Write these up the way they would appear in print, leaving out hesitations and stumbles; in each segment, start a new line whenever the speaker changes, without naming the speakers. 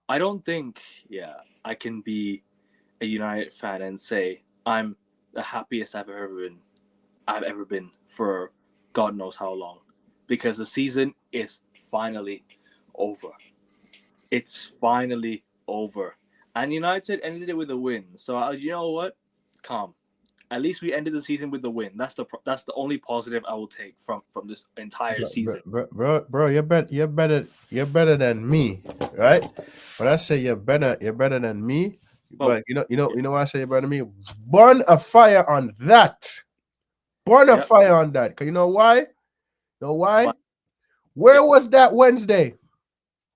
I don't think, I can be a United fan and say I'm the happiest I've ever been for God knows how long, because the season is finally over. It's finally over, and United ended it with a win. So you know what? Calm. At least we ended the season with the win. That's the only positive I will take from this entire season.
Bro, you're better than me, right? When I say you're better than me.
But
But why I say you're better than me? Burn a fire on that. Burn a
yep,
fire on that. Cause you know why? You know why?
but
Where
yep.
was that Wednesday?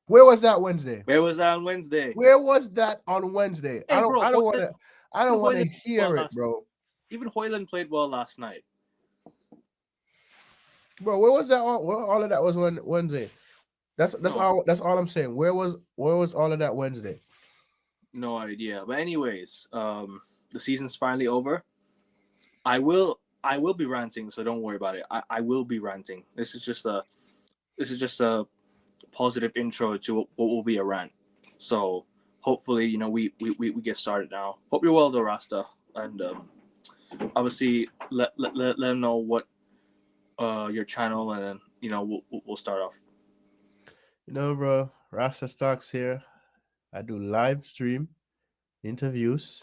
Where was that Wednesday?
Where was that on Wednesday?
Where was that on Wednesday? I
Hey,
don't
bro,
I don't want to I
Even
don't want to
Hoyland played well
hear it,
last.
bro.
Even Hoyland played well last night.
Bro, where was that all of that was Wednesday? That's
No,
all I'm saying. Where was all of that Wednesday?
no idea. But anyways, the season's finally over. I will be ranting, so don't worry about it. I will be ranting. This is just a positive intro to what will be a rant. So hopefully, we get started now. Hope you're well, though, Rasta, and obviously let them know what your channel, and then we'll start off.
Bro, Rasta Stocks here. I do live stream interviews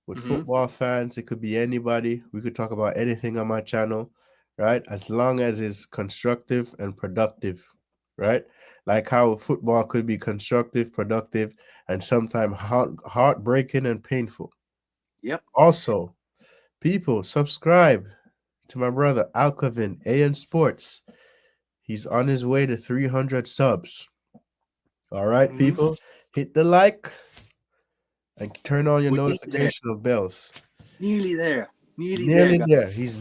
with
Mm-hmm.
football fans. It could be anybody. We could talk about anything on my channel, right? As long as it's constructive and productive, right? Like how football could be constructive, productive, and sometimes heartbreaking and painful.
Yep.
Also, people subscribe to my brother Alcavin AN Sports. He's on his way to 300 subs. All right,
Mm-hmm.
people, hit the like and turn on your
We're nearly there.
notification of bells.
Nearly there. Nearly there,
Nearly
guys.
there. He's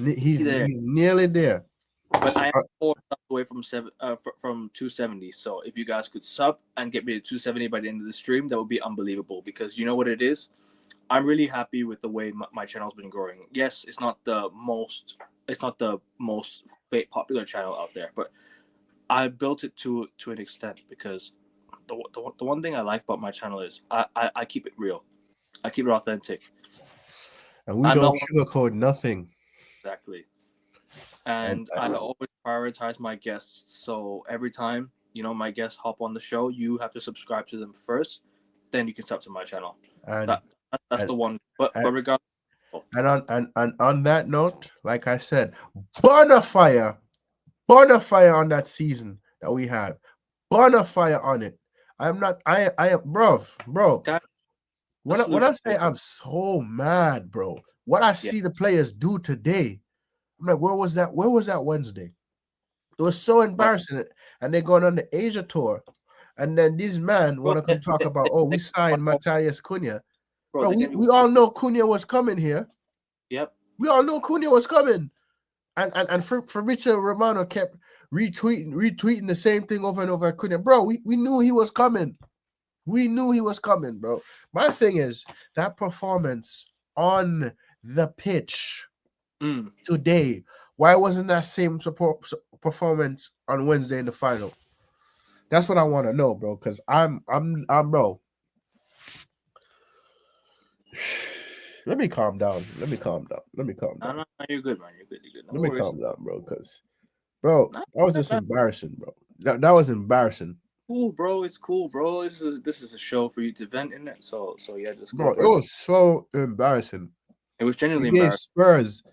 nearly there.
But I am
Uh,
4 subs away from 270. So if you guys could sub and get me to 270 by the end of the stream, that would be unbelievable. Because you know what it is, I'm really happy with the way my channel's been growing. Yes, it's not the most popular channel out there, but I built it to an extent because the one thing I like about my channel is I keep it real. I keep it authentic.
and we
I'm
don't
not one
sugarcoat nothing.
exactly.
And
And I always prioritize my guests. So every time my guests hop on the show, you have to subscribe to them first, then you can sub to my channel.
and
That's
and
the one. But
and,
regardless, oh,
and on that note, like I said, burn a fire on that season that we have. Burn a fire on it. I'm not. I am, bro.
guys, the
When I
solution
say
here.
I'm so mad, bro. What I
Yeah,
see the players do today, I'm like, where was that? Where was that Wednesday? It was so
but
embarrassing. And they're going on the Asia tour. And then these men
bro,
want to come talk about, oh, we signed Matthias Cunha. Bro,
they
we,
get me.
we all know Cunha was coming here.
Yep.
We all know Cunha was coming. And Fabrizio Romano kept retweeting the same thing over and over. Cunha. Bro, we knew he was coming. We knew he was coming, bro. My thing is that performance on the pitch
Mm.
today. Why wasn't that same performance on Wednesday in the final? That's what I want to know, bro. Because I'm, bro. Let me calm down. Let me calm down. Let me calm
No,
down.
no, no, you're good, man. You're good. You're good. No
Let me
worries.
calm down, bro. Because, bro,
Nah,
that was
nah,
just
nah.
embarrassing, bro. That was embarrassing,
Cool, bro. It's cool, bro. This is a show for you to vent in it. So yeah, just go
bro. It
for it.
was so embarrassing.
It was
We
genuinely
gave
embarrassing.
Spurs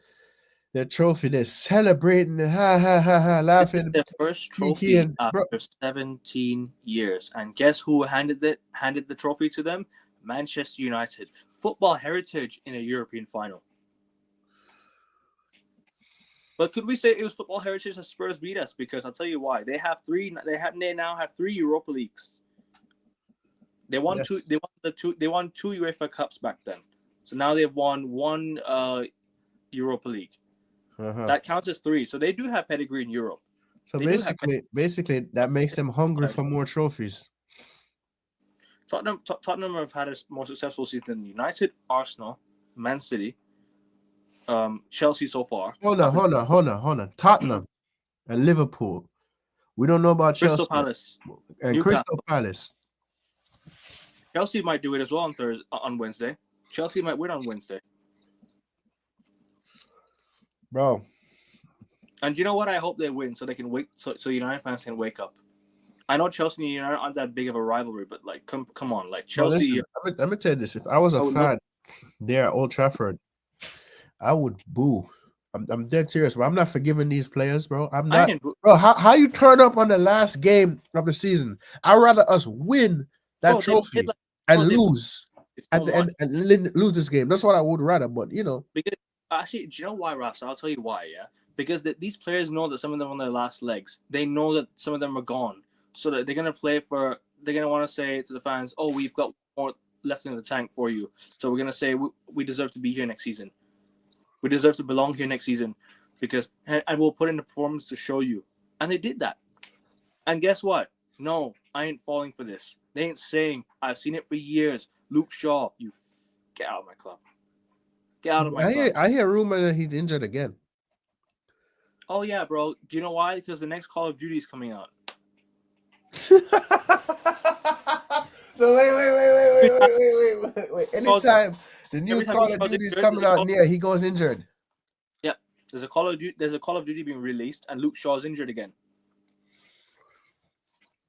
their trophy. They're celebrating, ha ha ha ha,
This is
laughing,
their first
Kiki,
trophy
and bro.
after 17 years. And guess who handed the trophy to them? Manchester United. Football heritage in a European final. But could we say it was football heritage that Spurs beat us? Because I'll tell you why. They now have three Europa Leagues. They won
Yes.
two. They won two UEFA Cups back then. So now they've won one Europa League.
Uh-huh.
That counts as three. So they do have pedigree in Europe.
So
They do have
basically, that makes them hungry
pedigree.
for more trophies.
Tottenham have had a more successful season than United, Arsenal, Man City, Chelsea so far.
Hold on. Tottenham and Liverpool. We don't know about
Crystal
Chelsea yet.
Palace,
And Crystal
Newcastle,
Palace.
Chelsea might do it as well on Wednesday. Chelsea might win on Wednesday.
Bro.
And you know what? I hope they win so they can wake. So United fans can wake up. I know Chelsea and United aren't that big of a rivalry, but like, come on, like Chelsea.
Listen, let me tell you this: if I was a fan there at Old Trafford, I would boo. I'm dead serious, bro. I'm not forgiving these players, bro. I'm not, bro. How you turn up on the last game of the season? I'd rather us win that trophy and lose at the end and lose this game. That's what I would rather. But
because actually, do you know why, Ross? I'll tell you why. Yeah, because these players know that some of them are on their last legs. They know that some of them are gone, so that they're gonna play for. They're gonna want to say to the fans, "Oh, we've got more left in the tank for you." So we're gonna say we deserve to be here next season. We deserve to belong here next season, because and we'll put in the performance to show you. And they did that. And guess what? No, I ain't falling for this. They ain't saying I've seen it for years. Luke Shaw, you get out of my club. Get out of my club.
I hear rumor that he's injured again.
Oh yeah, bro. Do you know why? Because the next Call of Duty is coming out.
So wait. Anytime the new Call of Duty is coming out near, he goes injured.
Yeah, there's a Call of Duty being released, and Luke Shaw's injured again.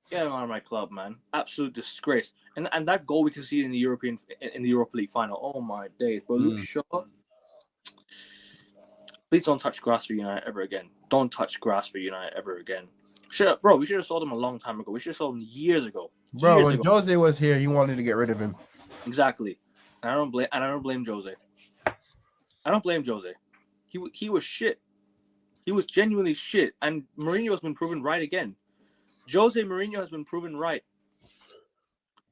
Get him out of my club, man! Absolute disgrace. And that goal we can see in the Europa League final. Oh my days, bro! Luke Shaw. Please don't touch grass for United ever again. Don't touch grass for United ever again. Bro, we should have sold him a long time ago. We should have sold him years ago.
Bro, when Jose was here, he wanted to get rid of him.
Exactly. And I don't blame Jose. I don't blame Jose. He was shit. He was genuinely shit. And Mourinho has been proven right again. Jose Mourinho has been proven right.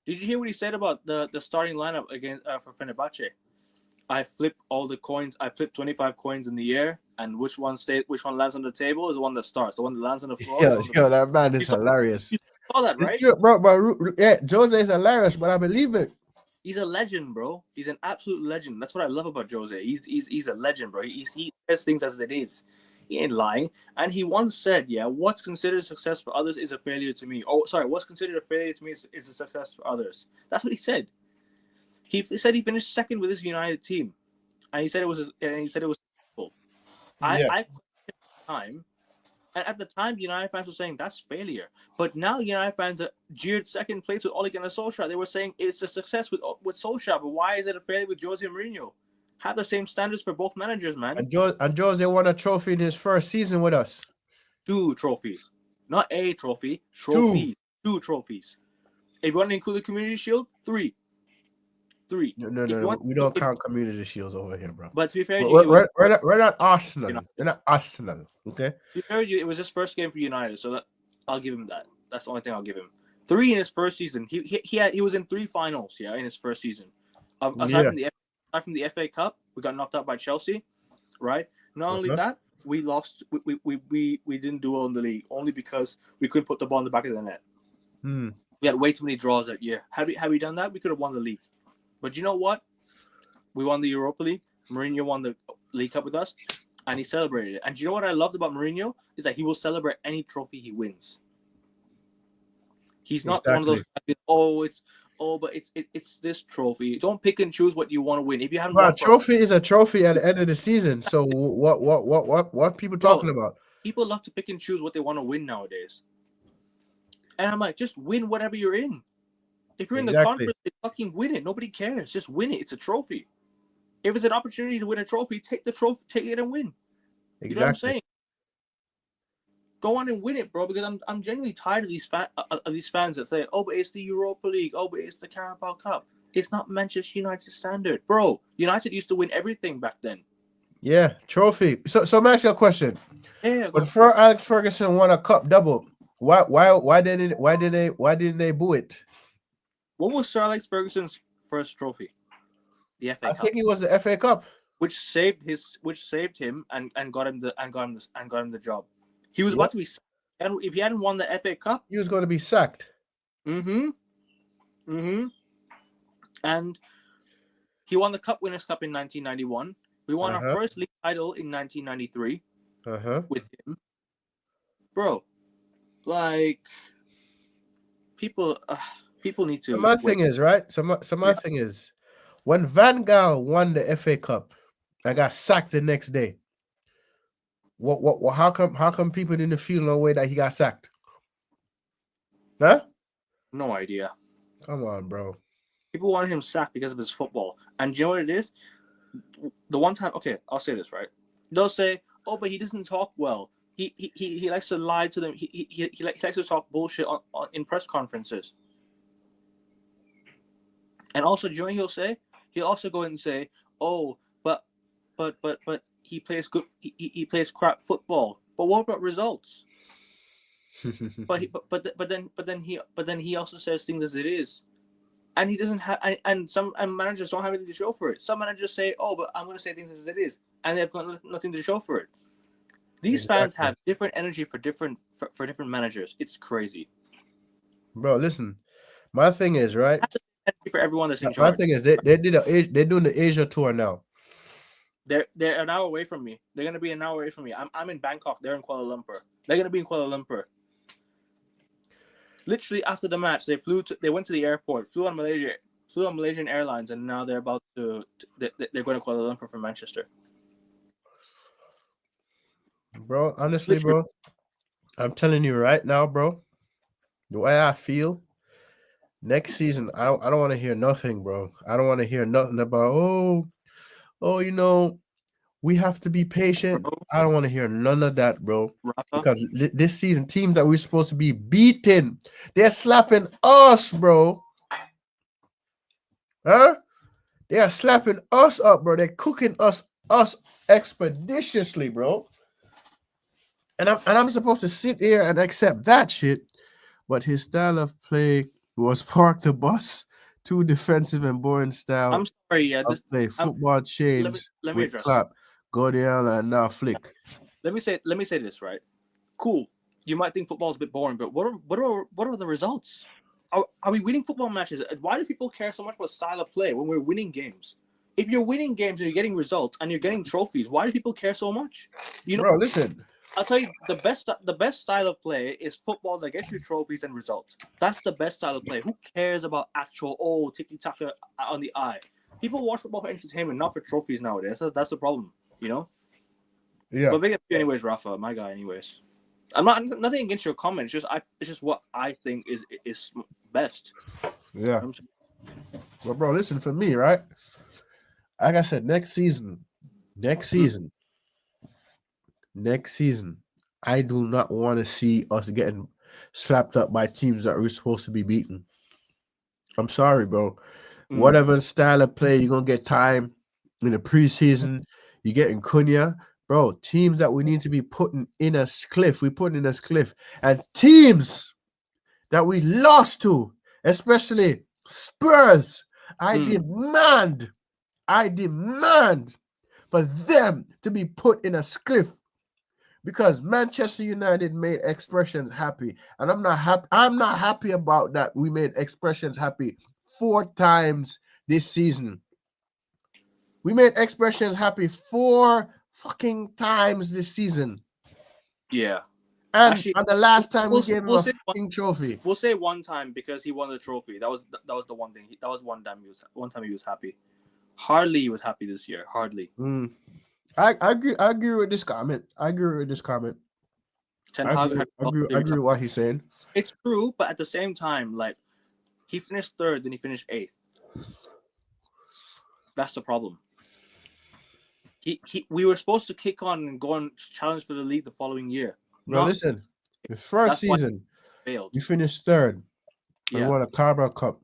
Did you hear what he said about the starting lineup against for Fenerbahce? I flip all the coins. I flip 25 coins in the air, and which one lands on the table is the one that starts. The one that lands on the floor.
That man is hilarious.
You saw that, right?
Bro, yeah, Jose is hilarious, but I believe it.
He's a legend, bro. He's an absolute legend. That's what I love about Jose. He's a legend, bro. He says things as it is. He ain't lying. And he once said, "Yeah, what's considered success for others is a failure to me." Oh, sorry, what's considered a failure to me is a success for others. That's what he said. He said he finished second with his United team, and he said it was successful. I time, and at the time, United fans were saying that's failure. But now United fans are jeered second place with Ole Gunnar Solskjaer. They were saying it's a success with Solskjaer, but why is it a failure with Jose Mourinho? Have the same standards for both managers, man.
And Jose won a trophy in his first season with us.
2 trophies, not a trophy. Trophies. 2 trophies. If you want to include the Community Shield, 3.
No. We don't count Community Shields over here, bro.
But to be fair,
we're not Arsenal. We're not Arsenal, okay?
To be fair, it was his first game for United, so I'll give him that. That's the only thing I'll give him. 3 in his first season. He was in 3 finals, in his first season. Aside from the FA Cup, we got knocked out by Chelsea, right? Not only that, we lost. We didn't do well in the league only because we couldn't put the ball in the back of the net. We had way too many draws that year. Had we done that, we could have won the league. But you know what? We won the Europa League. Mourinho won the League Cup with us, and he celebrated it. And you know what I loved about Mourinho is that he will celebrate any trophy he wins. He's not one of those. But it's this trophy. Don't pick and choose what you want to win. If you haven't,
a trophy is a trophy at the end of the season. So what people talking about?
People love to pick and choose what they want to win nowadays. And I'm like, just win whatever you're in. If you're in the conference, fucking win it. Nobody cares. Just win it. It's a trophy. If it's an opportunity to win a trophy, take the trophy, take it and win.
Exactly.
You know what I'm saying? Go on and win it, bro. Because I'm genuinely tired of these fans that say, "Oh, but it's the Europa League. Oh, but it's the Carabao Cup." It's not Manchester United standard, bro. United used to win everything back then.
Yeah, trophy. So let me ask you a question.
Yeah.
But before Alex Ferguson won a cup double, why didn't they boo it?
What was Sir Alex Ferguson's first trophy? The FA Cup.
I think it was the FA Cup,
which saved him and got him the job. He was about to be sacked. And if he hadn't won the FA Cup,
he was going to be sacked.
And he won the Cup Winners' Cup in 1991. We won our first league title in 1993 with him. Bro, like people People need
So
to
my
wake.
thing is, right? So my
Yeah.
thing is, when Van Gaal won the FA Cup and got sacked the next day, what how come people didn't feel no way that he got sacked? Huh?
No idea.
Come on, bro.
People wanted him sacked because of his football. And do you know what it is? The one time, okay, I'll say this, right? They'll say, oh, but he doesn't talk well. He likes to lie to them. He likes to talk bullshit in press conferences. And also, do you know what he'll say? He'll also go and say, oh, but he plays good. He plays crap football. But what about results? But then he also says things as it is. And he doesn't have, and some managers don't have anything to show for it. Some managers say, "Oh, but I'm going to say things as it is," and they've got nothing to show for it. These fans
Exactly.
have different energy for different managers. It's crazy.
Bro, listen. My thing is, right?
Energy for everyone that's in
My
charge.
thing is they're doing the Asia tour now.
They're an hour away from me. They're going to be an hour away from me. I'm in Bangkok. They're in Kuala Lumpur. They're going to be in Kuala Lumpur. Literally after the match, they went to the airport, flew on Malaysian Airlines, and now they're about to they're going to Kuala Lumpur from Manchester.
Bro, honestly,
Literally.
bro, I'm telling you right now, bro, the way I feel, next season, I don't want to hear nothing, bro. I don't want to hear nothing about, we have to be patient.
Bro,
I don't want to hear none of that, bro.
Rafa,
Because this season, teams that we're supposed to be beating, they're slapping us, bro. Huh? They are slapping us up, bro. They're cooking us expeditiously, bro. And I'm supposed to sit here and accept that shit. But his style of play was park the bus, too defensive and boring style
I'm sorry. Yeah,
of play. Football changed
let me
with
address.
Clap, Guardiola, and now Flick.
Let me say this, right? Cool. You might think football is a bit boring, but what are the results? Are we winning football matches? Why do people care so much about style of play when we're winning games? If you're winning games and you're getting results and you're getting trophies, why do people care so much? You know,
Bro, listen.
I'll tell you the best style of play is football that gets you trophies and results. That's the best style of play. Who cares about actual tiki taka on the eye? People watch football for entertainment, not for trophies nowadays. That's the problem, you know.
Yeah.
But big up to you anyways, Rafa, my guy. Anyways, I'm not nothing against your comment. It's just what I think is best.
Yeah. Well, bro, listen, for me, right? Like I said, next season, I do not want to see us getting slapped up by teams that we're supposed to be beating. I'm sorry, bro. Whatever style of play, you're gonna get time in the preseason. You're getting Cunha, bro. Teams that we need to be putting in a cliff, we put in a cliff, and teams that we lost to, especially Spurs. I demand for them to be put in a cliff because Manchester United made expressions happy, and I'm not happy. I'm not happy about that. We made expressions happy 4 times this season. We made expressions happy 4 fucking times this season.
Yeah.
And
Actually,
the last time we gave him a fucking trophy.
We'll say one time because he won the trophy. That was the one thing. That was one time he was happy. Hardly he was happy this year. Hardly.
I agree with this comment. I agree with what he's saying.
It's true, but at the same time, like he finished 3rd, then he finished 8th. That's the problem. We were supposed to kick on and go on challenge for the league the following year.
No, listen. The first season,
failed.
We finished 3rd. We won a Carabao Cup.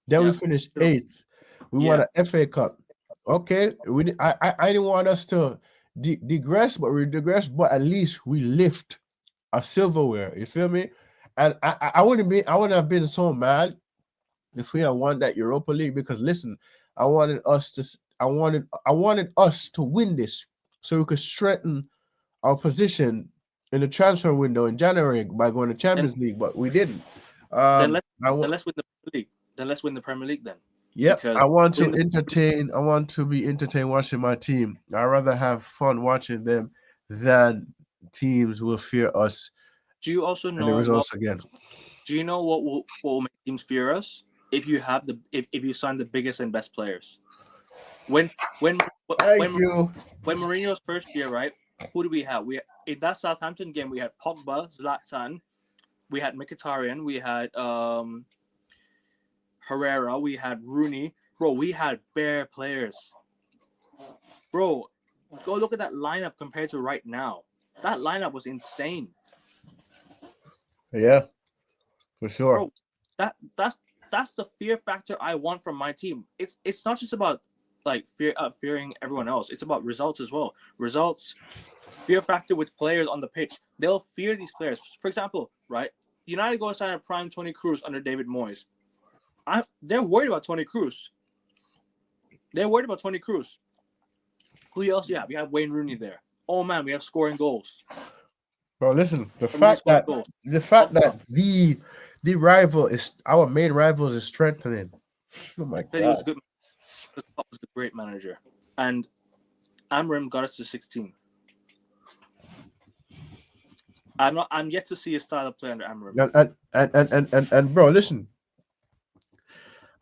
Then we finished 8th. We won an FA Cup. Okay, I didn't want us to digress, but we digress. But at least we lift a silverware. You feel me? And I wouldn't have been so mad if we had won that Europa League because listen, I wanted us to win this so we could strengthen our position in the transfer window in January by going to Champions League, but we didn't.
Then let's win the Premier League. Then let's win the Premier League then.
Yep, I want to entertain. I want to be entertained watching my team. I'd rather have fun watching them than teams will fear us.
Do you also know
the results again?
Do Do you know what will make teams fear us? If you have if you sign the biggest and best players. When
Thank you.
when Mourinho's first year, right? Who do we have? In that Southampton game, we had Pogba, Zlatan, we had Mkhitaryan, we had Herrera, we had Rooney. Bro, we had bare players. Bro, go look at that lineup compared to right now. That lineup was insane.
Yeah, for sure.
Bro, that's the fear factor I want from my team. It's not just about like fearing everyone else. It's about results as well. Results, fear factor with players on the pitch. They'll fear these players. For example, right? United go sign a prime Tony Cruz under David Moyes. They're worried about Tony Cruz. They're worried about Tony Cruz. Who else you have? You have Wayne Rooney there. Oh man, we have scoring goals.
Bro, listen, the fact that the rival is our main rivals is strengthening. Oh my god.
He was good. He was a great manager. And Amram got us to 16. I'm yet to see a style of play under Amram.
And bro, listen.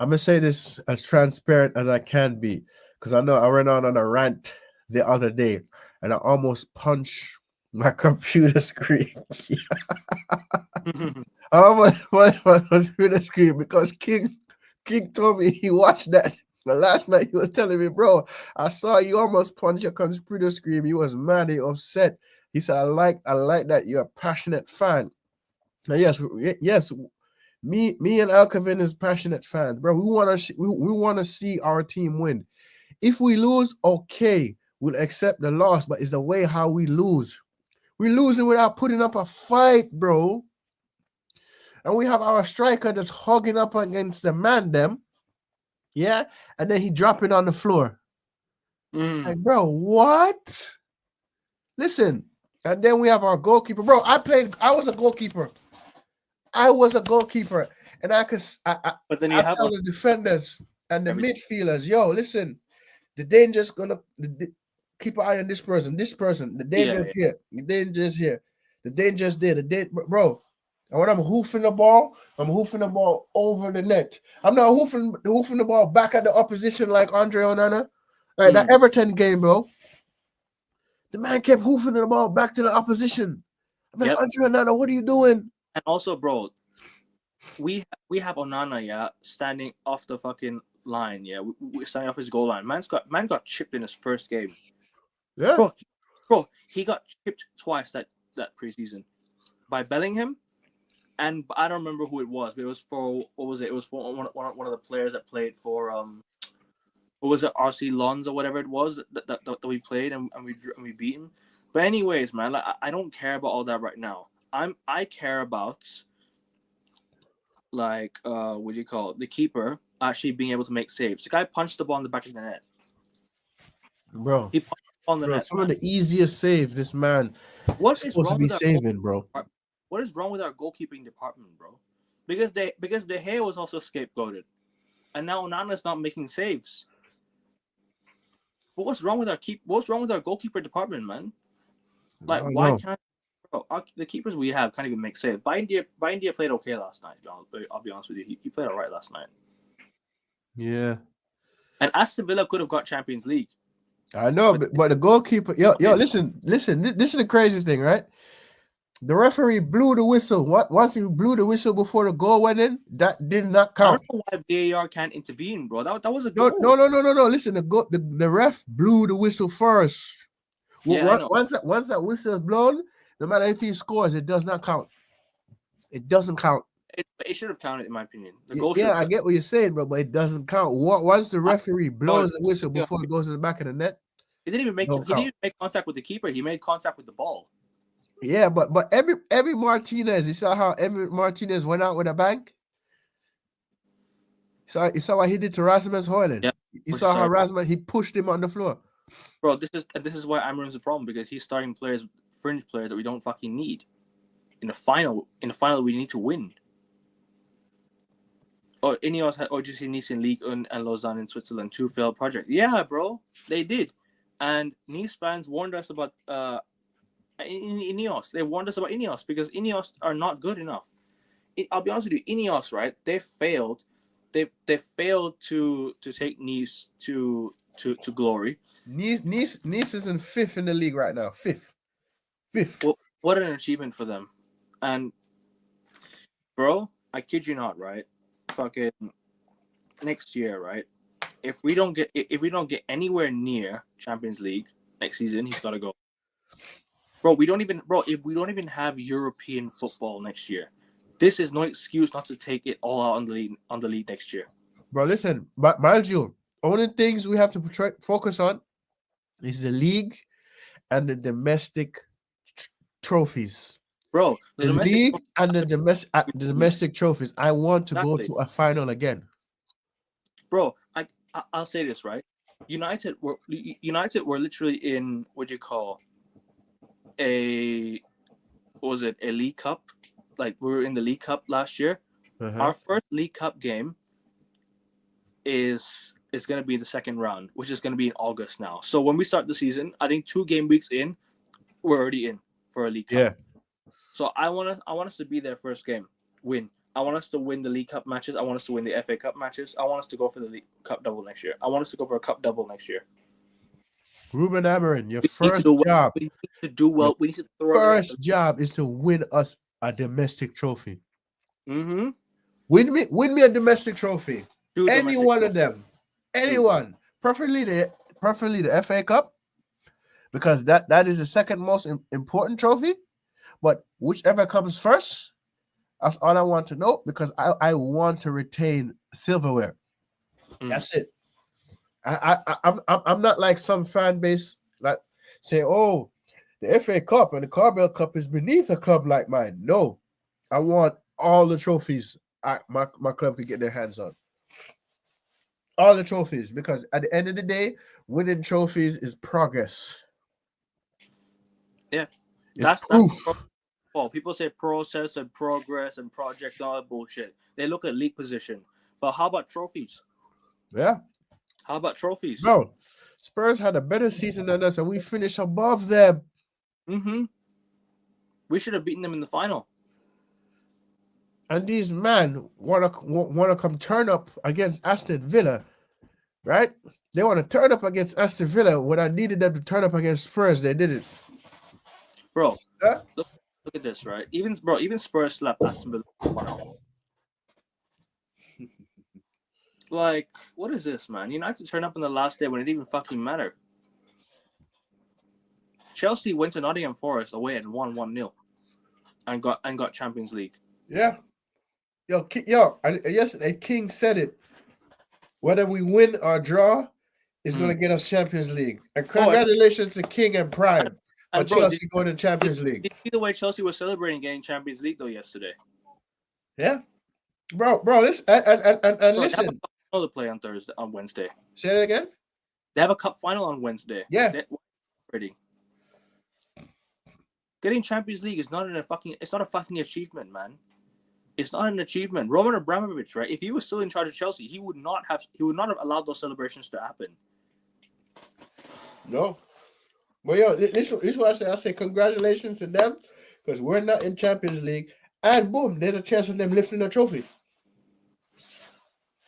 I'm gonna say this as transparent as I can be, because I know I went on a rant the other day and I almost punched my computer screen. I almost punched my computer screen because King told me he watched that. Last night he was telling me, bro, I saw you almost punch your computer screen. He was mad, he upset. He said, I like that you're a passionate fan. Now, yes, me and Alcavin is passionate fans, bro. We want to see our team win. If we lose, okay, we'll accept the loss, but it's the way how we lose. We're losing without putting up a fight, bro. And we have our striker that's hugging up against the man, them. Yeah, and then he dropping on the floor. Like, bro, what? Listen, and then we have our goalkeeper. Bro, I was a goalkeeper. And but then you have tell the defenders and the midfielders, yo, listen, the danger's gonna keep an eye on this person. The danger's here. The danger's here. The danger's there. Bro. And when I'm hoofing the ball over the net. I'm not hoofing the ball back at the opposition like Andre Onana. Like that Everton game, bro. The man kept hoofing the ball back to the opposition. I'm like, Andre Onana, what are you doing?
And also, bro, we have Onana, standing off the fucking line, we're standing off his goal line. Man got chipped in his first game.
Yeah,
bro, he got chipped twice that preseason by Bellingham, and I don't remember who it was, but it was for what was it? It was for one of the players that played for what was it, RC Lons or whatever it was that we played and we beat him. But anyways, man, like I don't care about all that right now. I care about like what do you call it? The keeper actually being able to make saves. The guy punched the ball in the back of the net.
Bro.
He punched the ball in the net.
Some of the easiest save this man
what is supposed
wrong to be saving, bro.
What is wrong with our goalkeeping department, bro? Because De Gea was also scapegoated. And now Onana's not making saves. But what's wrong with our goalkeeper department, man? Like why can't the keepers we have can't even make saves? Baindia played okay last night, John. I'll be honest with you. He played all right last night.
Yeah.
And Aston Villa could have got Champions League.
I know, but the goalkeeper, yo, listen. This is the crazy thing, right? The referee blew the whistle. Once he blew the whistle before the goal went in, that did not count.
I don't know why VAR can't intervene, bro. That was a goal.
No. Listen, the ref blew the whistle first.
Yeah,
once that whistle is blown, no matter if he scores, it does not count. It doesn't count.
It should have counted, in my opinion.
I get what you're saying, bro, but it doesn't count. Once the referee blows the whistle before it goes to the back of the net,
he didn't even make contact with the keeper. He made contact with the ball.
Yeah, but every Martinez, you saw how every Martinez went out with a bang? You saw what he did to Rasmus Højlund?
Yeah,
you saw how Rasmus, he pushed him on the floor.
Bro, this is why Amarim's a problem, because he's starting fringe players that we don't fucking need. In the final we need to win. Or Ineos had OGC Nice in Ligue 1 and Lausanne in Switzerland, 2 failed projects. Yeah, bro, they did. And Nice fans warned us about Ineos. They warned us about Ineos because Ineos are not good enough. I'll be honest with you, Ineos, right? They failed. They failed to take Nice to glory.
Nice is in fifth in the league right now. Fifth.
Well, what an achievement for them. And bro, I kid you not, right? Fucking next year, right? If we don't get anywhere near Champions League next season, he's got to go. Bro, if we don't even have European football next year, this is no excuse not to take it all out on the league next year.
Bro, listen, but mind you, only things we have to focus on is the league and the domestic trophies.
Bro,
the league and the domestic trophies. I want to go to a final again.
Bro, I'll say this, right? United were literally in what do you call a League Cup? Like we were in the League Cup last year. Our first League Cup game is going to be the second round, which is going to be in August now. So when we start the season, I think 2 game weeks in, we're already in for a League Cup.
Yeah.
So I want us to be their first game, win. I want us to win the League Cup matches. I want us to win the FA Cup matches. I want us to go for the League Cup double next year. I want us to go for a Cup double next year.
Ruben Amorim, your first job.
We need to do well. We need to throw
first job is to win us a domestic trophy.
Mm-hmm.
Win me a domestic trophy. Any one of them. Anyone. Preferably the FA Cup. Because that is the second most important trophy. But whichever comes first, that's all I want to know, because I want to retain silverware. That's it. I'm not like some fan base that say, oh, the FA Cup and the Carabao Cup is beneath a club like mine. No, I want all the trophies my club could get their hands on. All the trophies, because at the end of the day, winning trophies is progress.
Yeah,
that's proof.
Well, people say process and progress and project, all that bullshit. They look at league position. But how about trophies?
Yeah.
How about trophies?
Bro, Spurs had a better season than us, and we finished above them.
Mm-hmm. We should have beaten them in the final.
And these men want to come turn up against Aston Villa, right? They want to turn up against Aston Villa when I needed them to turn up against Spurs. They didn't.
Bro, look at this, right? Even Spurs slapped Aston Villa. Like, what is this, man? United turn up on the last day when it didn't even fucking matter. Chelsea went to Nottingham Forest away and won 1-0 and got Champions League.
Yeah. Yo, yesterday King said it. Whether we win or draw is going to get us Champions League. And congratulations to King and Prime. And Chelsea going to Champions League.
Did you see the way Chelsea was celebrating getting Champions League though yesterday?
Yeah, bro. Listen, listen.
They play on Wednesday.
Say that again.
They have a cup final on Wednesday.
Yeah.
Ready. Getting Champions League is not a fucking achievement, man. It's not an achievement. Roman Abramovich, right? If he was still in charge of Chelsea, he would not have allowed those celebrations to happen.
No. Well, yo, this is what I say. I say congratulations to them, because we're not in Champions League, and boom, there's a chance of them lifting a trophy.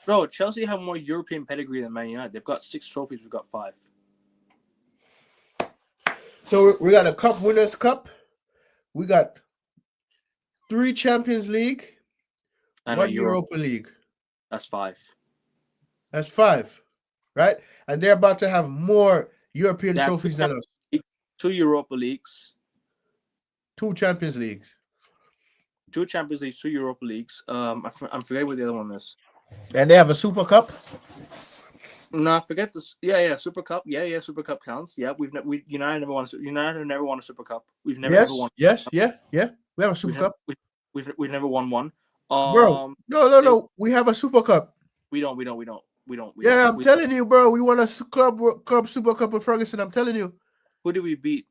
Bro, Chelsea have more European pedigree than Man United. They've got 6 trophies. We've got 5.
So we got a Cup Winners' Cup. We got 3 Champions League, and 1 Europa League.
That's 5.
That's 5, right? And they're about to have more European trophies than us.
2 Europa Leagues.
2 Champions Leagues.
2 Champions Leagues, 2 Europa Leagues. I'm forgetting what the other one is.
And they have a Super Cup?
No, I forget this. Yeah, Super Cup. Yeah, Super Cup counts. Yeah, United never won a Super Cup. We've never ever won.
Yes. We have a Super Cup.
We've never won one.
Bro, no. We have a Super Cup.
We don't.
I'm telling you, bro. We won a club Super Cup with Ferguson. I'm telling you.
Who did we beat?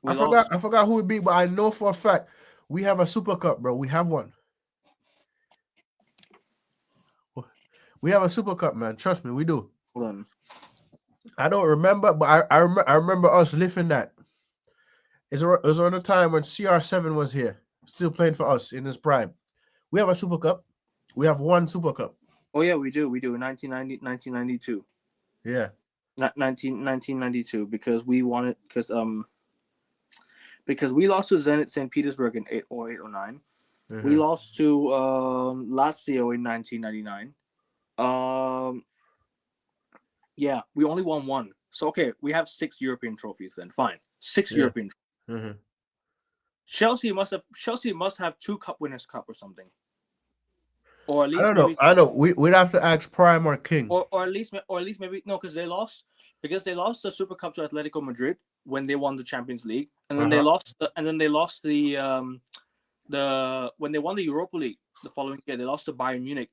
I forgot who we beat, but I know for a fact we have a Super Cup, bro. We have one. We have a Super Cup, man. Trust me, we do.
Hold on.
I don't remember, but I remember us lifting that. It was on a time when CR7 was here, still playing for us in his prime. We have a Super Cup. We have one Super Cup.
Oh yeah, we do. 1992.
Yeah.
1992 because we wanted because we lost to Zenit St. Petersburg in 08 or 09. We lost to Lazio in 1999. Yeah, we only won one. So okay, we have 6 European trophies then. Fine, 6 European. Chelsea must have 2 Cup Winners' Cup or something. Or at least
I don't know. I know. We'd have to ask Prime or King.
Or at least maybe no, because they lost the Super Cup to Atletico Madrid when they won the Champions League, and then they lost the when they won the Europa League the following year, they lost to Bayern Munich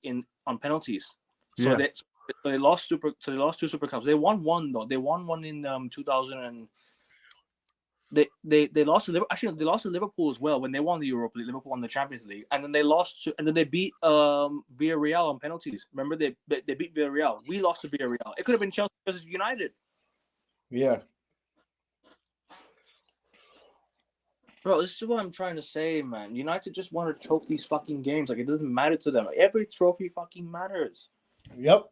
on penalties. So they lost 2 Super Cups. They won one though. They won one in 2000 and they lost to they lost to Liverpool as well when they won the Europa League. Liverpool won the Champions League, and then they beat Villarreal on penalties. Remember they beat Villarreal. We lost to Villarreal. It could have been Chelsea versus United.
Yeah.
Bro, this is what I'm trying to say, man. United just want to choke these fucking games. Like, it doesn't matter to them. Every trophy fucking matters.
Yep.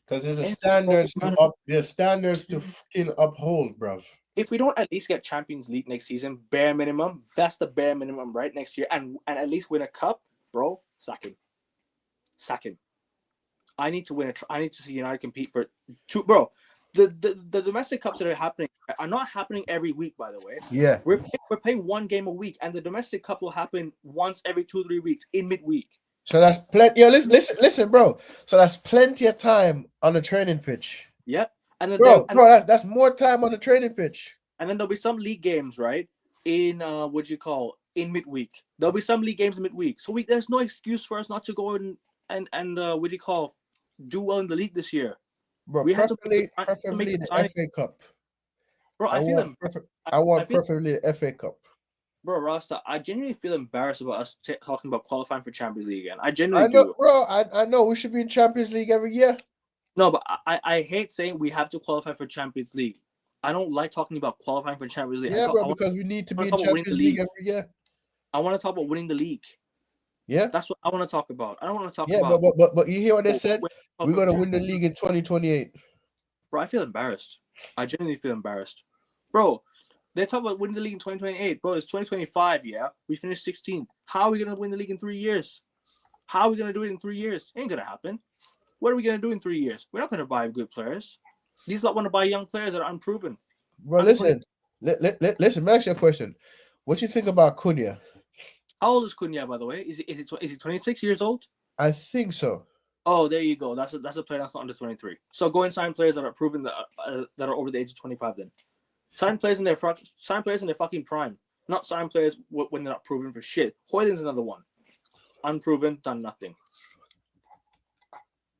Because there's standards to fucking uphold, bro.
If we don't at least get Champions League next season, bare minimum, that's the bare minimum, right? Next year, and at least win a cup, bro, sack him. I need to win I need to see United compete for 2, bro. The domestic cups that are happening are not happening every week, by the way.
Yeah.
We're playing 1 game a week, and the domestic cup will happen once every 2-3 weeks in midweek.
So that's plenty. Yeah, listen, bro. So that's plenty of time on the training pitch.
Yep. And then
that's more time on the training pitch.
And then there'll be some league games, right? In in midweek. There'll be some league games in midweek. So there's no excuse for us not to go and do well in the league this year.
Bro, preferably the FA Cup.
Bro, I
want preferably the FA Cup.
Bro, Rasta, I genuinely feel embarrassed about us talking about qualifying for Champions League again. I genuinely do.
Bro, I know we should be in Champions League every year.
No, but I hate saying we have to qualify for Champions League. I don't like talking about qualifying for Champions League.
Yeah, because we need to be in Champions League every year.
I want to talk about winning the league.
Yeah,
that's what I want to talk about. I don't want to talk
about. But you hear what they said? We're gonna win the league in 2028.
Bro, I feel embarrassed. I genuinely feel embarrassed, bro. They talk about winning the league in 2028, bro. It's 2025. Yeah, we finished 16th. How are we gonna win the league in 3 years? How are we gonna do it in 3 years? Ain't gonna happen. What are we gonna do in 3 years? We're not gonna buy good players. These lot want to buy young players that are unproven.
Bro, listen. Listen, let me ask you a question. What you think about Cunha?
How old is Cunha, by the way? Is he 26 years old?
I think so.
Oh, there you go. That's a player that's not under 23. So go and sign players that are proven that are over the age of 25. Then sign players in their fucking prime. Not sign players when they're not proven for shit. Hoyland's another one. Unproven, done nothing.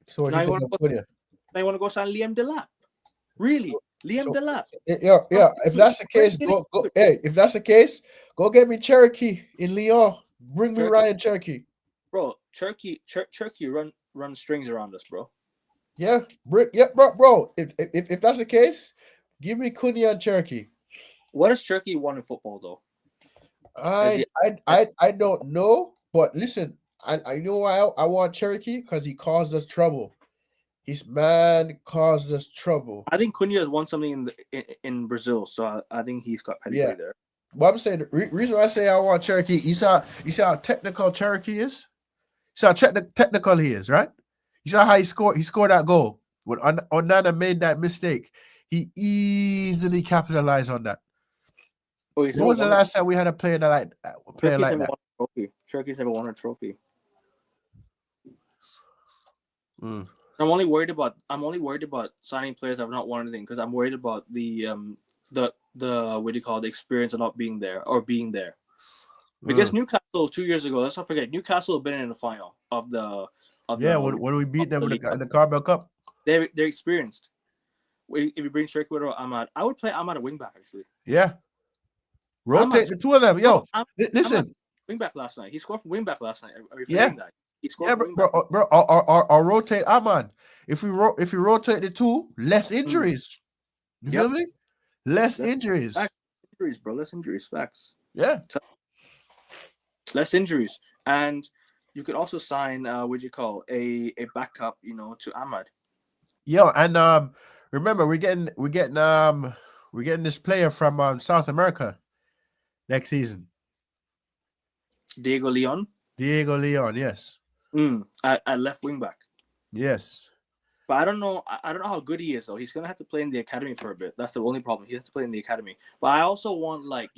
So what now you want
to go sign Liam Delap? Really? Liam Delap?
Yeah. If that's the case, go. Hey, if that's the case, go get me Cherokee in Lyon. Bring me Ryan Cherokee.
Bro, Cherokee run strings around us, bro.
Yeah, bro. If that's the case, give me Cunha and Cherokee.
What does Cherokee want in football, though?
I don't know, but listen, I know why I want Cherokee because he caused us trouble. His man caused us trouble.
I think Cunha has won something in Brazil, so I think he's got pedigree there.
Well, I'm saying the reason why I say I want Cherokee, you see how technical Cherokee is? You see how technical he is, right? You saw how he scored that goal. When Onana made that mistake, he easily capitalized on that. Oh, when was the last time we had a player like that?
Cherokee never won a trophy. I'm only worried about signing players that have not won anything because I'm worried about the what do you call it, the experience of not being there or being there. Because Newcastle 2 years ago, let's not forget, Newcastle have been in the final of the
when we beat them in the Carabao Cup.
They're experienced. If you bring Cherokee or Ahmad, I would play Ahmad at wing back actually.
Yeah. Rotate the two of them. Yo, listen.
Wing back last night. He scored from wing back last night.
That?
He scored
bro. I'll rotate Ahmad. If we rotate the two, less injuries. You feel me? Less injuries.
Injuries, bro. Less injuries. Facts.
Yeah.
Less injuries. And You could also sign what do you call a backup, to Ahmad.
Yo, and remember we're getting this player from South America next season.
Diego Leon.
Diego Leon, yes.
At left wing back.
Yes.
But I don't know. I don't know how good he is though. He's gonna have to play in the academy for a bit. That's the only problem. He has to play in the academy. But I also want I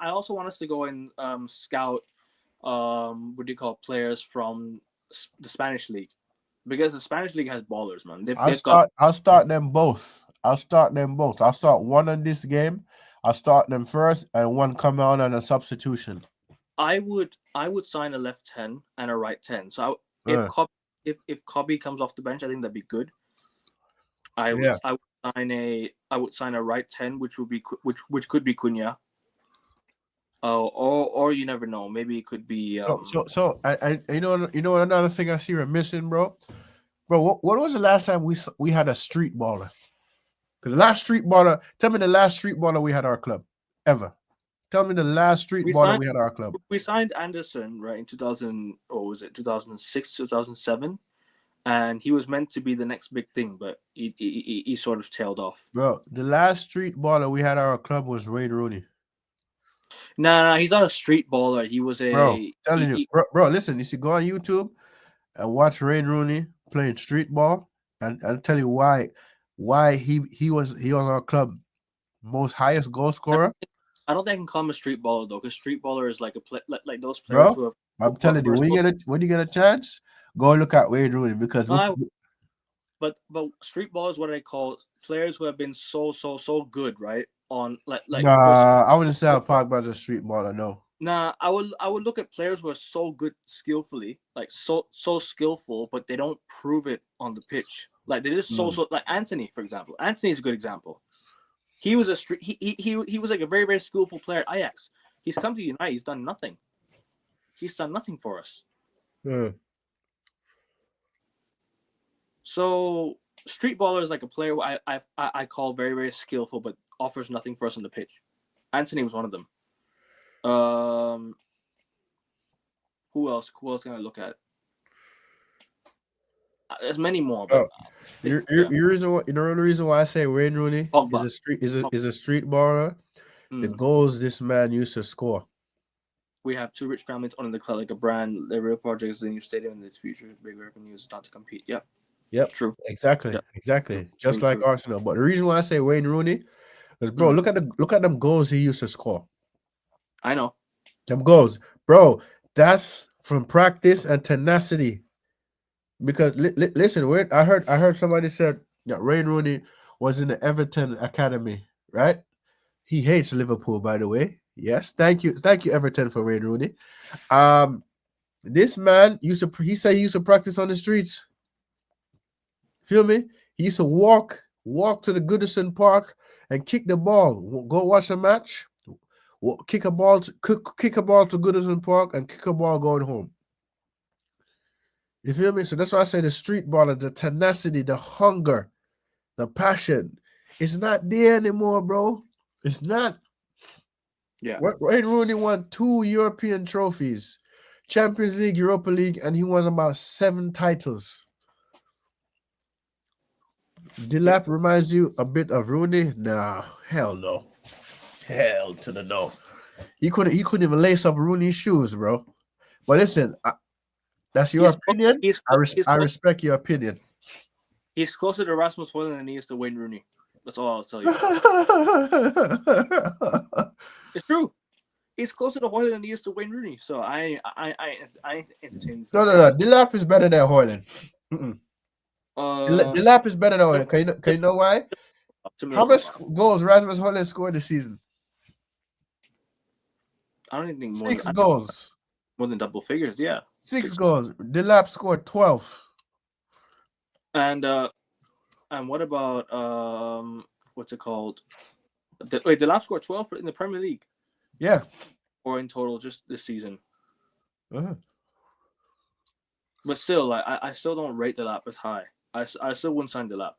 also want us to go and scout what do you call players from the Spanish league, because the Spanish league has ballers, man. They've got.
I'll start them both. I'll start one on this game. I'll start them first, and one come on a substitution.
I would sign a left 10 and a right 10. So
Uh,
if Cobby comes off the bench, I think that'd be good. I
yeah.
would sign a right 10, which would be which could be Cunha. Or you never know. Maybe it could be.
So I you know another thing I see we're missing, bro. Bro, what was the last time we had a street baller? Because the last street baller, tell me the last street baller we had at our club ever. Tell me the last street baller we had at our club.
We signed Anderson right in 2000, or was it 2006, 2007, and he was meant to be the next big thing, but he sort of tailed off.
Bro, the last street baller we had at our club was Wayne Rooney.
Nah, he's not a street baller. He was a.
Bro, telling you, bro, listen, you should go on YouTube and watch Wayne Rooney playing street ball, and I'll tell you why he was our club most highest goal scorer.
I don't think I can call him a street baller though, because street baller is like like those players who have.
I'm telling you, when you get a chance, go look at Wayne Rooney, because.
But street ball is what I call players who have been so good, right? On like.
Nah, I wouldn't say Pogba's a street baller. No.
Nah, I would look at players who are so good skillfully, like so skillful, but they don't prove it on the pitch. Like they just so like Anthony, for example. Anthony is a good example. He was a street. He was like a very very skillful player at Ajax. He's come to United. He's done nothing. He's done nothing for us. So street baller is like a player who I call very very skillful, but offers nothing for us on the pitch. Anthony was one of them. Who else? Who else can I look at? There's many more. But
the only reason why I say Wayne Rooney is a street baller. The goals this man used to score.
We have two rich families owning the club like a brand. The real project is the new stadium and its future big revenues not to compete.
Yep.
True.
Exactly.
Yep.
Exactly. Just like Arsenal. But the reason why I say Wayne Rooney is, bro, look at them goals he used to score.
I know.
Them goals. Bro, that's from practice and tenacity. Because listen, I heard somebody said that Wayne Rooney was in the Everton academy, right? He hates Liverpool, by the way. Yes, thank you, Everton, for Wayne Rooney. This man he said he used to practice on the streets. Feel me? He used to walk to the Goodison Park and kick the ball. Go watch a match. Kick a ball to Goodison Park and kick a ball going home. You feel me? So that's why I say the street baller, the tenacity, the hunger, the passion, it's not there anymore, bro. It's not.
Yeah.
Wayne Rooney won 2 European trophies, Champions League, Europa League, and he won about 7 titles. Delap reminds you a bit of Rooney? Nah, hell no. Hell to the no. He couldn't even lace up Rooney's shoes, bro. But listen, that's your opinion. I respect your opinion.
He's closer to Rasmus Højlund than he is to Wayne Rooney. That's all I'll tell you. It's true. He's closer to Højlund than he is to Wayne Rooney. So I entertain this.
No. Delap is better than Højlund. Delap is better than Højlund. Can you know why? How much goals Rasmus Højlund scored this season?
I don't even think
6 goals.
More than double figures, yeah.
6 goals. Delap scored 12.
And what about what's it called? Delap scored 12 in the Premier League.
Yeah.
Or in total, just this season.
Uh-huh.
But still, I still don't rate Delap as high. I still wouldn't sign Delap.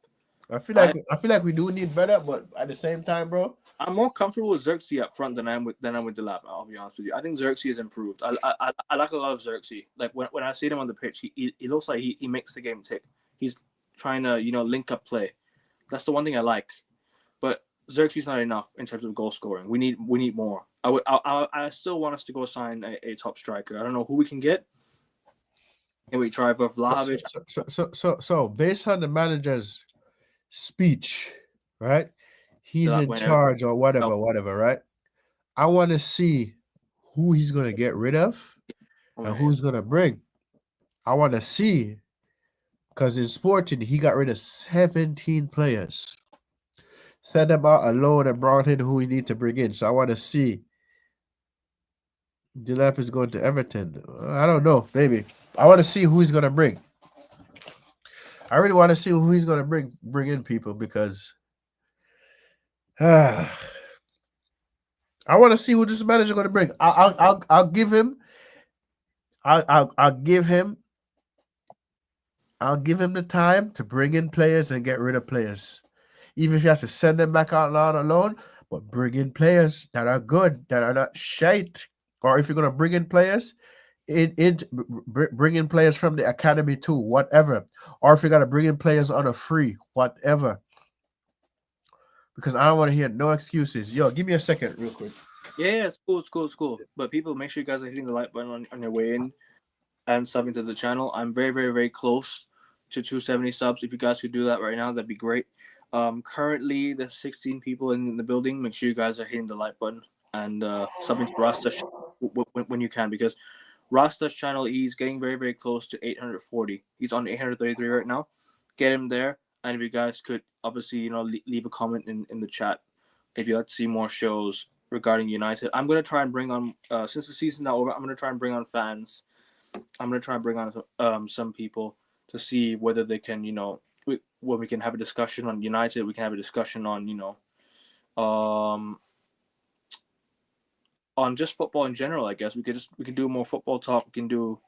I feel like we do need better, but at the same time, bro.
I'm more comfortable with Xerxes up front than I'm with Delap. I'll be honest with you. I think Xerxes has improved. I like a lot of Xerxes. Like when I see him on the pitch, he looks like he makes the game tick. He's trying to link up play. That's the one thing I like. But Xerxes not enough in terms of goal scoring. We need more. I still want us to go sign a top striker. I don't know who we can get. Can we try for Vlahovic?
So based on the manager's speech, right? He's in charge or whatever, right? I want to see who he's gonna get rid of and who's gonna bring. I want to see, because in Sporting he got rid of 17 players, sent them out alone and brought in who he need to bring in. So I want to see. Delap is going to Everton. I don't know, maybe. I want to see who he's gonna bring. I really want to see who he's gonna bring in people, because I want to see who this manager gonna bring. I'll give him. I'll give him the time to bring in players and get rid of players. Even if you have to send them back out loud alone, but bring in players that are good, that are not shite. Or if you're gonna bring in players, bring in players from the academy too, whatever. Or if you gotta bring in players on a free, whatever. Because I don't want to hear no excuses. Yo, give me a second, real quick.
Yeah, it's cool. But people, make sure you guys are hitting the like button on your way in and subbing to the channel. I'm very, very, very close to 270 subs. If you guys could do that right now, that'd be great. Currently, there's 16 people in the building. Make sure you guys are hitting the like button and subbing to Rasta when you can, because Rasta's channel, he's getting very, very close to 840. He's on 833 right now. Get him there. And if you guys could obviously, leave a comment in the chat if you'd like to see more shows regarding United. I'm going to try and bring on, since the season's not over, I'm going to try and bring on fans. I'm going to try and bring on some people to see whether they can, when we can have a discussion on United, we can have a discussion on, on just football in general. I guess we can do more football talk. We can do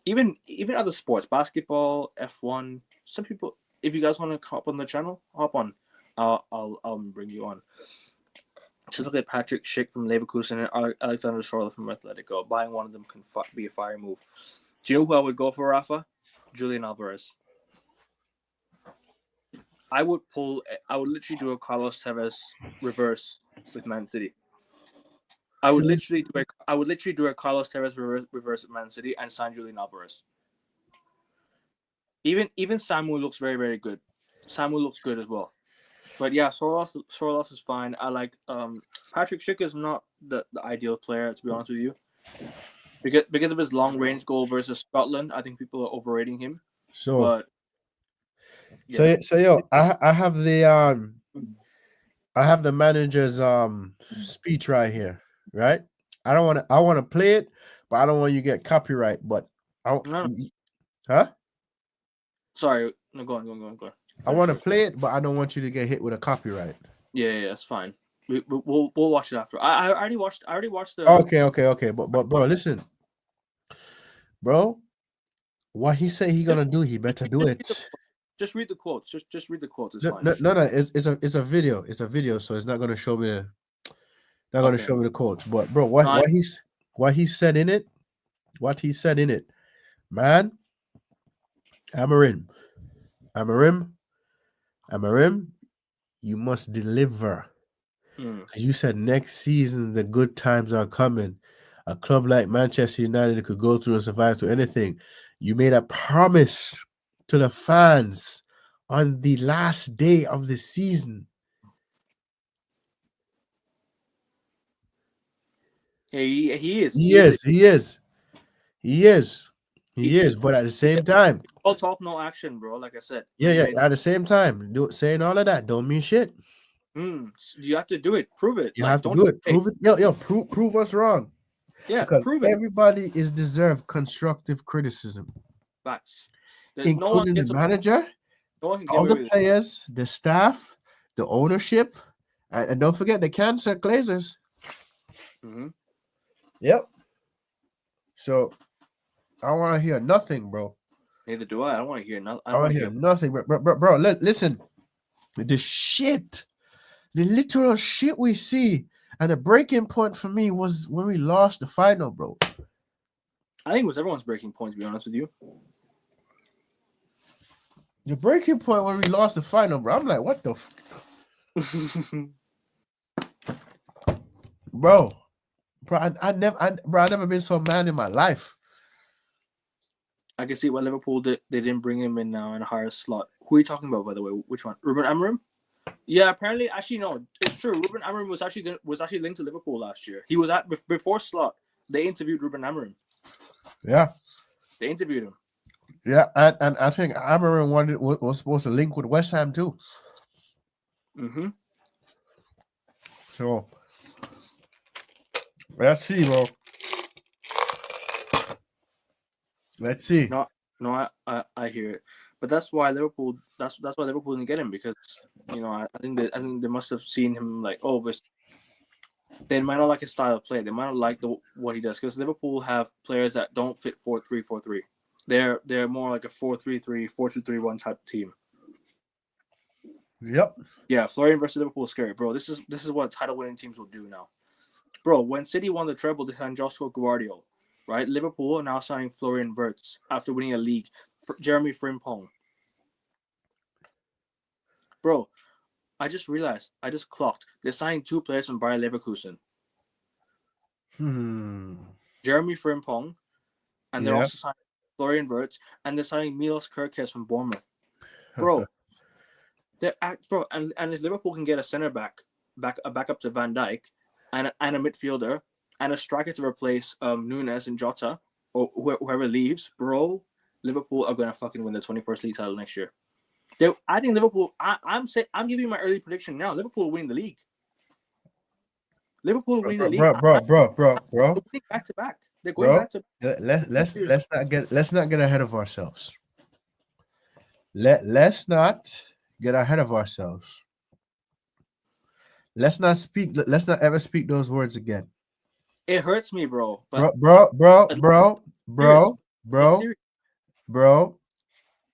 even other sports, basketball, F1. Some people, if you guys want to hop on the channel, hop on. I'll bring you on. Just look at Patrick Schick from Leverkusen and Alexander Sorla from Atletico. Buying one of them can be a fire move. Do you know who I would go for, Rafa? Julian Alvarez. I would literally do a Carlos Tevez reverse with Man City. I would literally do a Carlos Tevez reverse at Man City and sign Julian Alvarez. Even Samuel looks very, very good. Samuel looks good as well. But yeah, Sorloth is fine. I like Patrick Schick is not the ideal player, to be honest with you. Because of his long range goal versus Scotland, I think people are overrating him.
So I have the manager's speech right here, right? I want to play it, but I don't want you to get copyright. But huh?
Sorry, no, go on.
I want to play it, but I don't want you to get hit with a copyright.
Yeah, that's fine. We'll watch it after. I already watched the.
Okay. But bro, listen, bro. What he say he gonna do, he better do it.
Just read the quotes. Just read the quotes. It's fine.
No. It's a video. It's a video, so it's not gonna show me. Not gonna show me the quotes. But bro, what he said in it, man. Amarim, you must deliver. You said next season the good times are coming. A club like Manchester United could go through and survive to anything. You made a promise to the fans on the last day of the season.
He is.
He is. But at the same time,
all talk, no action, bro. Like I said.
Yeah. At the same time, saying all of that don't mean shit.
You have to do it. Prove it.
You have to do it. Prove it. Yo, prove us wrong.
Yeah,
because
prove it.
Everybody is deserved constructive criticism.
Facts.
Including the manager, all the players, the staff, the ownership, and don't forget the cancer Glazers. Yep. So I don't want to hear nothing, bro.
Neither do I. I don't want to hear nothing.
I want to hear nothing, bro. Listen. the literal shit we see. And the breaking point for me was when we lost the final, bro.
I think it was everyone's breaking point, to be honest with you.
The breaking point when we lost the final, bro. I'm like, what the bro? I never been so mad in my life.
I can see why Liverpool they didn't bring him in now in a higher slot. Who are you talking about, by the way? Which one? Ruben Amorim? Yeah, apparently, actually no, it's true. Ruben Amorim was actually linked to Liverpool last year. He was at before slot. They interviewed Ruben Amorim.
Yeah,
they interviewed him.
Yeah, and I think Amorim was supposed to link with West Ham too.
Mm-hmm.
So let's see, bro. Let's see.
No, I hear it, but that's why Liverpool. That's why Liverpool didn't get him, because I think they must have seen him like, oh, but they might not like his style of play. They might not like what he does, because Liverpool have players that don't fit 4-3-4-3. They're more like a 4-3-3, 4-2-3-1 type team.
Yep.
Yeah, Florian versus Liverpool is scary, bro. This is what title-winning teams will do now, bro. When City won the treble, they signed Joshua Guardiola, right? Liverpool are now signing Florian Wirtz after winning a league. Jeremy Frimpong, bro. I just realized, I just clocked. They're signing 2 players from Bayer Leverkusen. Jeremy Frimpong, and they're also signing Florian Wirtz, and they're signing Milos Kerkez from Bournemouth. Bro, and if Liverpool can get a center back up to Van Dijk, and a midfielder, and a striker to replace Nunes and Jota, or whoever leaves, bro, Liverpool are gonna fucking win the 21st league title next year. I think Liverpool. I'm giving you my early prediction now. Liverpool will win the league. Liverpool will win the league.
Bro.
They're going back to back. They're going back to.
Let's not get ahead of ourselves. Let's not get ahead of ourselves. Let's not ever speak those words again.
It hurts me, bro.
Bro.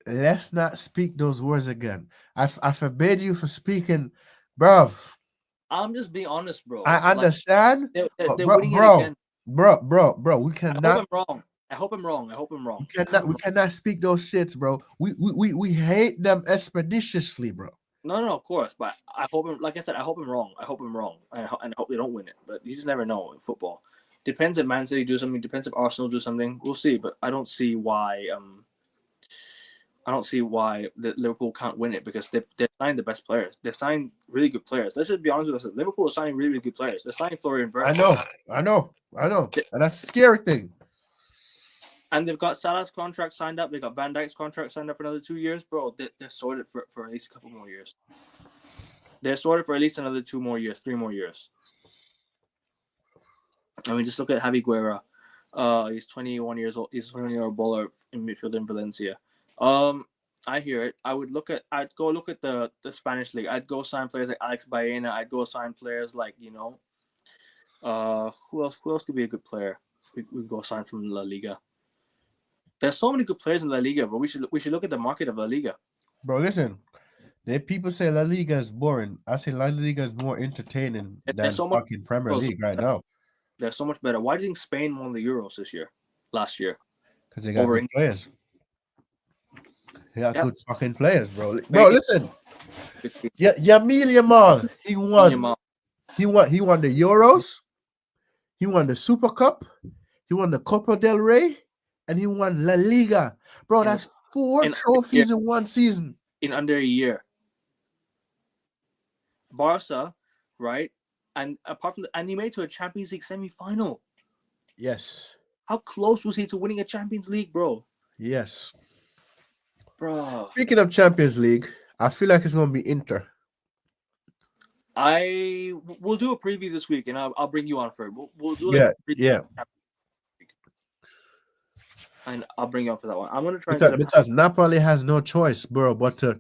Let's not speak those words again. I forbid you from speaking, bro.
I'm just being honest, bro.
I understand.
They're winning it again.
Bro. We cannot.
I hope I'm wrong.
We cannot speak those shits, bro. We hate them expeditiously, bro.
No, of course. But I hope, like I said, I hope I'm wrong. And I hope they don't win it. But you just never know in football. Depends if Man City do something. Depends if Arsenal do something. We'll see. But I don't see why. The Liverpool can't win it, because they've signed the best players. They've signed really good players. Let's just be honest with us. Liverpool is signing really, really good players. They're signing Florian Wirtz.
I know. And that's a scary thing.
And they've got Salah's contract signed up. They've got Van Dijk's contract signed up for another 2 years. Bro, they're sorted for at least a couple more years. They're sorted for at least another 2 more years, 3 more years. I mean, just look at Javi Guerra. He's 21 years old. He's a 21-year-old bowler in midfield in Valencia. I hear it. I'd go look at the Spanish league. I'd go sign players like Alex Baena. I'd go sign players like, who else could be a good player? We'd go sign from La Liga. There's so many good players in La Liga, but we should look at the market of La Liga.
Bro, listen. People say La Liga is boring. I say La Liga is more entertaining than fucking Premier League right now.
They're so much better. Why do you think Spain won the Euros last year?
Because they got good players. They got good fucking players, bro. Bro, listen. Yamil Yamal, he won. He won the Euros. He won the Super Cup. He won the Copa del Rey. And he won La Liga. Bro, that's 4 trophies in one season.
In under a year. Barca, right? And apart from and he made it to a Champions League semi-final.
Yes.
How close was he to winning a Champions League, bro?
Yes.
Bro.
Speaking of Champions League, I feel like it's going to be Inter.
We'll do a preview this week, and I'll bring you on for it. We'll do and I'll bring you on for that one. I'm gonna try
because Napoli has no choice, bro, but to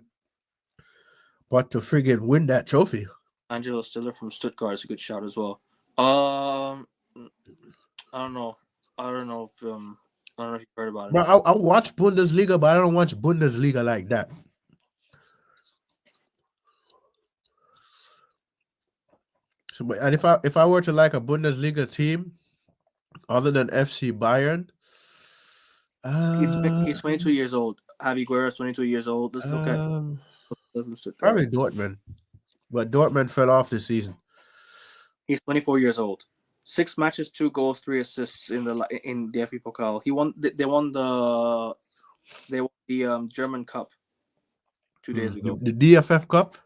friggin' win that trophy.
Angelo Stiller from Stuttgart is a good shot as well. I don't know if you've heard about it.
Bro, I watch Bundesliga, but I don't watch Bundesliga like that. So, and if I were to like a Bundesliga team other than FC Bayern,
He's 22 years old. Javi Guerrero's 22 years old. Let's look at.
um,
Let's look at.
probably Dortmund, but Dortmund fell off this season.
He's 24 years old. 6 matches, 2 goals, 3 assists in the FA Pokal. He won. They won the German Cup 2 days ago.
The DFF Cup.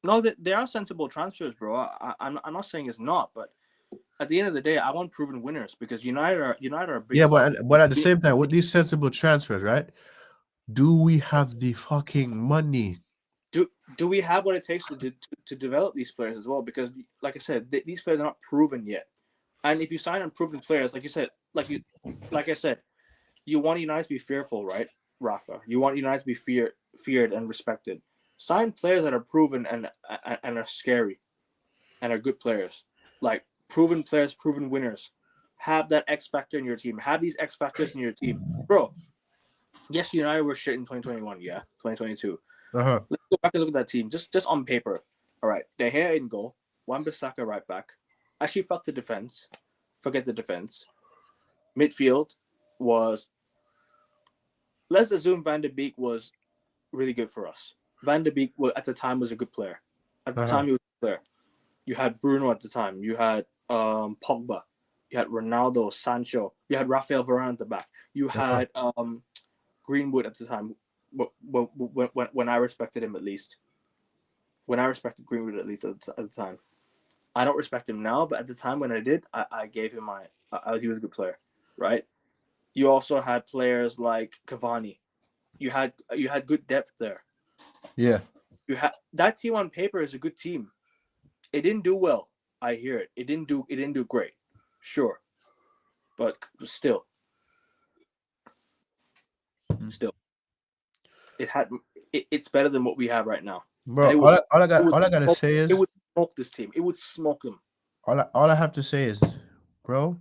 No, they are sensible transfers, bro. I'm not saying it's not, but at the end of the day, I want proven winners because United are a big.
Yeah,
club.
but at the same time, with these sensible transfers, right? Do we have the fucking money?
Do we have what it takes to develop these players as well? Because, like I said, these players are not proven yet. And if you sign unproven players, like I said, you want United to be fearful, right, Rafa? You want United to be feared and respected. Sign players that are proven and are scary, and are good players, like proven players, proven winners. Have that X factor in your team. Have these X factors in your team, bro. Yes, United were shit in 2021. Yeah, 2022.
Uh-huh.
Let's go back and look at that team. Just on paper. All right. De Gea in goal. Wan-Bissaka right back. Actually, fuck the defense. Forget the defense. Midfield was... Let's assume Van de Beek was really good for us. Van de Beek, at the time, was a good player. At the time, he was a good player. You had Bruno at the time. You had Pogba. You had Ronaldo, Sancho. You had Rafael Varane at the back. You had Greenwood at the time. When I respected him, at least. When I respected Greenwood, at least at the time. I don't respect him now, but at the time when I did, I gave him he was a good player, right? You also had players like Cavani. You had good depth there.
Yeah.
You had that team on paper is a good team. It didn't do well. I hear it. It didn't do great. Sure. But still. It's better than what we have right now.
Bro, all I gotta say is
it would smoke this team. It would smoke them.
All I have to say is, bro,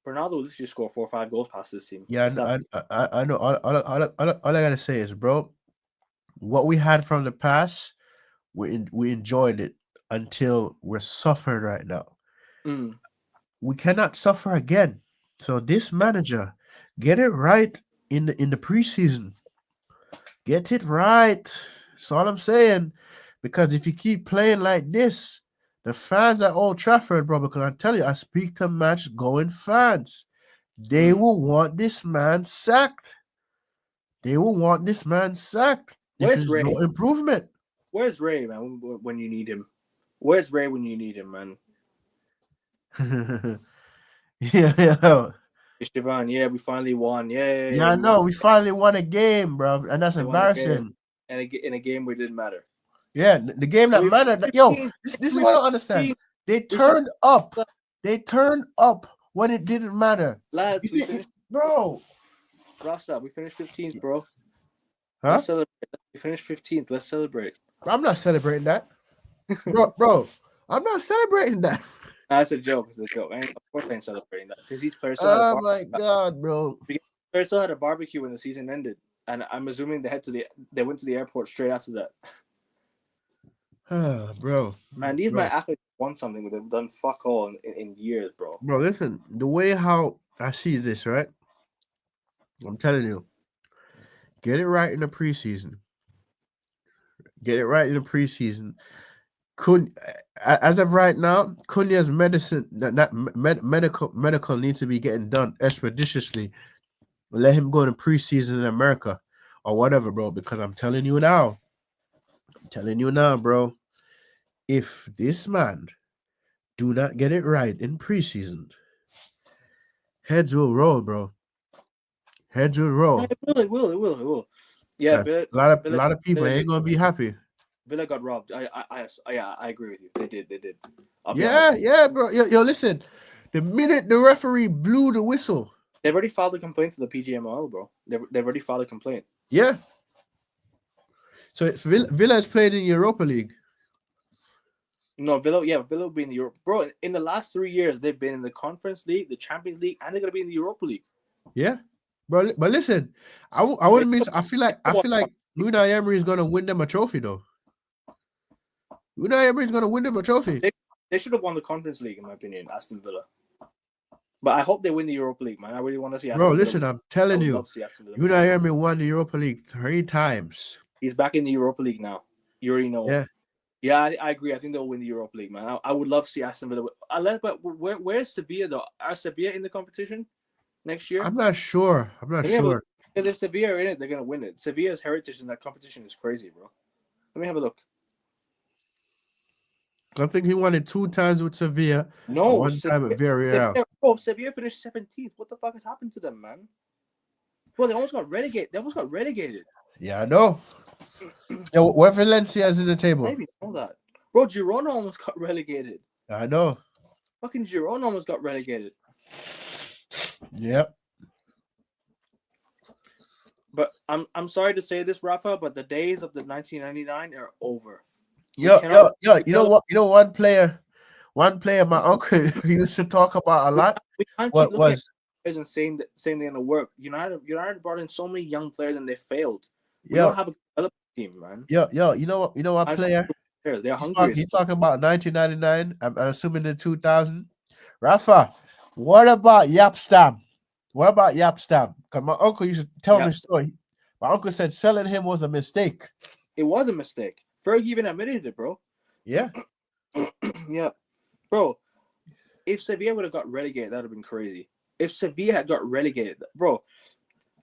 Ronaldo literally scored 4 or 5 goals past this team.
Yeah, I know. All I gotta say is, bro, what we had from the past, we enjoyed it until we're suffering right now. We cannot suffer again. So this manager, get it right in the preseason. Get it right. That's all I'm saying. Because if you keep playing like this, the fans at Old Trafford, bro, because I tell you, I speak to match-going fans. They will want this man sacked. They will want this man sacked.
Where's Ray?
No improvement.
Where's Ray, man, when you need him? Where's Ray when you need him, man?
Yeah.
Esteban, yeah, we finally won. Yeah.
Yeah, I know. We finally won a game, bro. And that's embarrassing.
And in a game where it didn't matter.
Yeah, the game that mattered. Yo, this is what I don't understand. They turned up. They turned up when it didn't matter.
Lads,
you see, bro.
Rasta, we finished 15th, bro.
Huh?
Let's celebrate. We finished 15th. Let's celebrate.
I'm not celebrating that. bro, I'm not celebrating that.
That's a joke. It's a joke. Of course I ain't celebrating that. Because these players still
oh my God, bro.
Players still had a barbecue when the season ended. And I'm assuming they went to the airport straight after that.
Bro.
Man, these my athletes want something, but they've done fuck all in years, bro.
Bro, listen, the way how I see this, right? I'm telling you, get it right in the preseason. Get it right in the preseason. As of right now, Cunha's medical needs to be getting done expeditiously. Let him go in the preseason in America or whatever, bro. Because I'm telling you now, bro, if this man do not get it right in preseason, heads will roll, bro. Heads will roll.
It will. Yeah,
a lot of people ain't gonna be happy.
Villa got robbed. I agree with you. They did.
Yeah, bro. Yo, listen. The minute the referee blew the whistle,
they've already filed a complaint to the PGMOL, bro. They've already filed a complaint.
Yeah. So Villa has played in Europa League.
No, Villa will be in the Europe. Bro, in the last 3 years, they've been in the Conference League, the Champions League, and they're gonna be in the Europa League.
Yeah, bro. But listen, I wouldn't miss. I feel like Unai Emery is gonna win them a trophy though. Unai Emery's gonna win them a trophy.
They should have won the Conference League, in my opinion, Aston Villa. But I hope they win the Europa League, man. I really want to see Aston
Bro,
Villa.
listen, I'm telling you, Unai Emery won the Europa League 3 times.
He's back in the Europa League now. You already know.
Yeah.
Yeah, I agree. I think they'll win the Europa League, man. I would love to see Aston Villa. But where's Sevilla, though? Are Sevilla in the competition next year?
I'm not sure. Because
if Sevilla are in it, they're going to win it. Sevilla's heritage in that competition is crazy, bro. Let me have a look.
I think he won it 2 times with Sevilla.
No,
one time at Villarreal.
Sevilla finished 17th. What the fuck has happened to them, man? Well, they almost got relegated.
Yeah, I know. Yeah, where Valencia is in the table?
Maybe know that. Bro, Girona almost got relegated.
I know.
Fucking Girona almost got relegated.
Yep.
But I'm sorry to say this, Rafa, but the days of the 1999 are over.
Yo, you know what? You know one player my uncle used to talk about a lot.
We can't keep looking at players and saying they're gonna work. United brought in so many young players and they failed. We don't have a development team, man.
Yo, you know what player?
They're hungry.
He's talking about 1999. I'm assuming the 2000. Rafa, what about Yapstam? Because my uncle used to tell me a story. My uncle said selling him was a mistake.
It was a mistake. Fergie even admitted it, bro.
Yeah.
Yeah. Bro, if Sevilla would have got relegated, that would have been crazy. If Sevilla had got relegated, bro,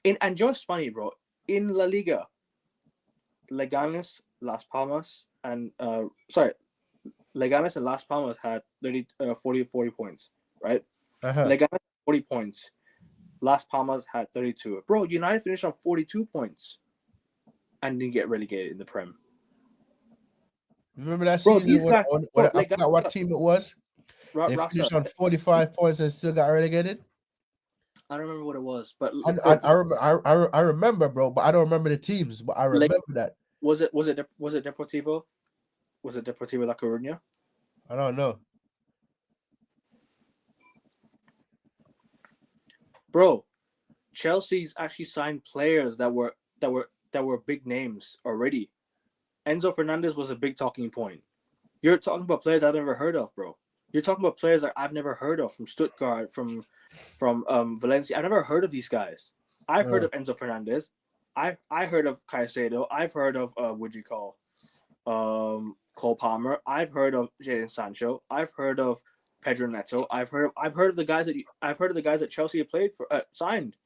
and just funny, bro, in La Liga, Leganes, Las Palmas, and Leganes and Las Palmas had 40 points, right? Leganes 40 points. Las Palmas had 32. Bro, United finished on 42 points and didn't get relegated in the Prem.
Remember that season? I forgot what team it was. They finished on 45 points and still got relegated.
I don't remember what it was, but
I remember, bro. But I don't remember the teams. But I remember that.
Was it Deportivo? Was it Deportivo La Coruña?
I don't know,
bro. Chelsea's actually signed players that were big names already. Enzo Fernandez was a big talking point. You're talking about players I've never heard of, bro. You're talking about players that I've never heard of from Stuttgart, from Valencia. I've never heard of these guys. I've heard of Enzo Fernandez. I heard of Caicedo. I've heard of Cole Palmer. I've heard of Jadon Sancho. I've heard of Pedro Neto. I've heard of the guys that Chelsea have played for signed.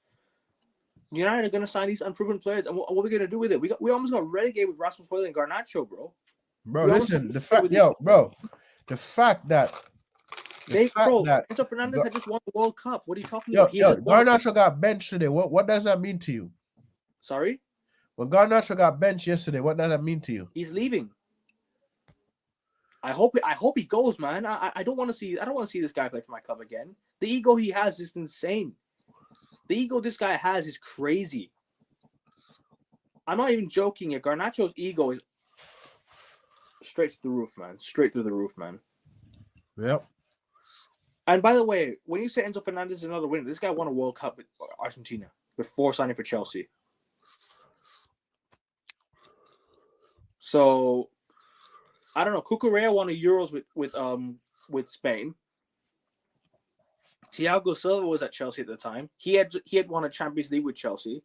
United are gonna sign these unproven players, and what are we gonna do with it? We almost got relegated with Rasmus Højlund and Garnacho, bro.
Bro, listen, the fact that
Enzo Fernandez had just won the World Cup. What are you talking about?
Garnacho got benched today. What does that mean to you?
Sorry?
When Garnacho got benched yesterday, what does that mean to you?
He's leaving. I hope he goes, man. I don't want to see this guy play for my club again. The ego he has is insane. The ego this guy has is crazy. I'm not even joking. Garnacho's ego is straight through the roof, man.
Yep.
And by the way, when you say Enzo Fernandez is another winner, this guy won a World Cup with Argentina before signing for Chelsea. So I don't know. Cucurella won the Euros with Spain. Thiago Silva was at Chelsea at the time. He had won a Champions League with Chelsea.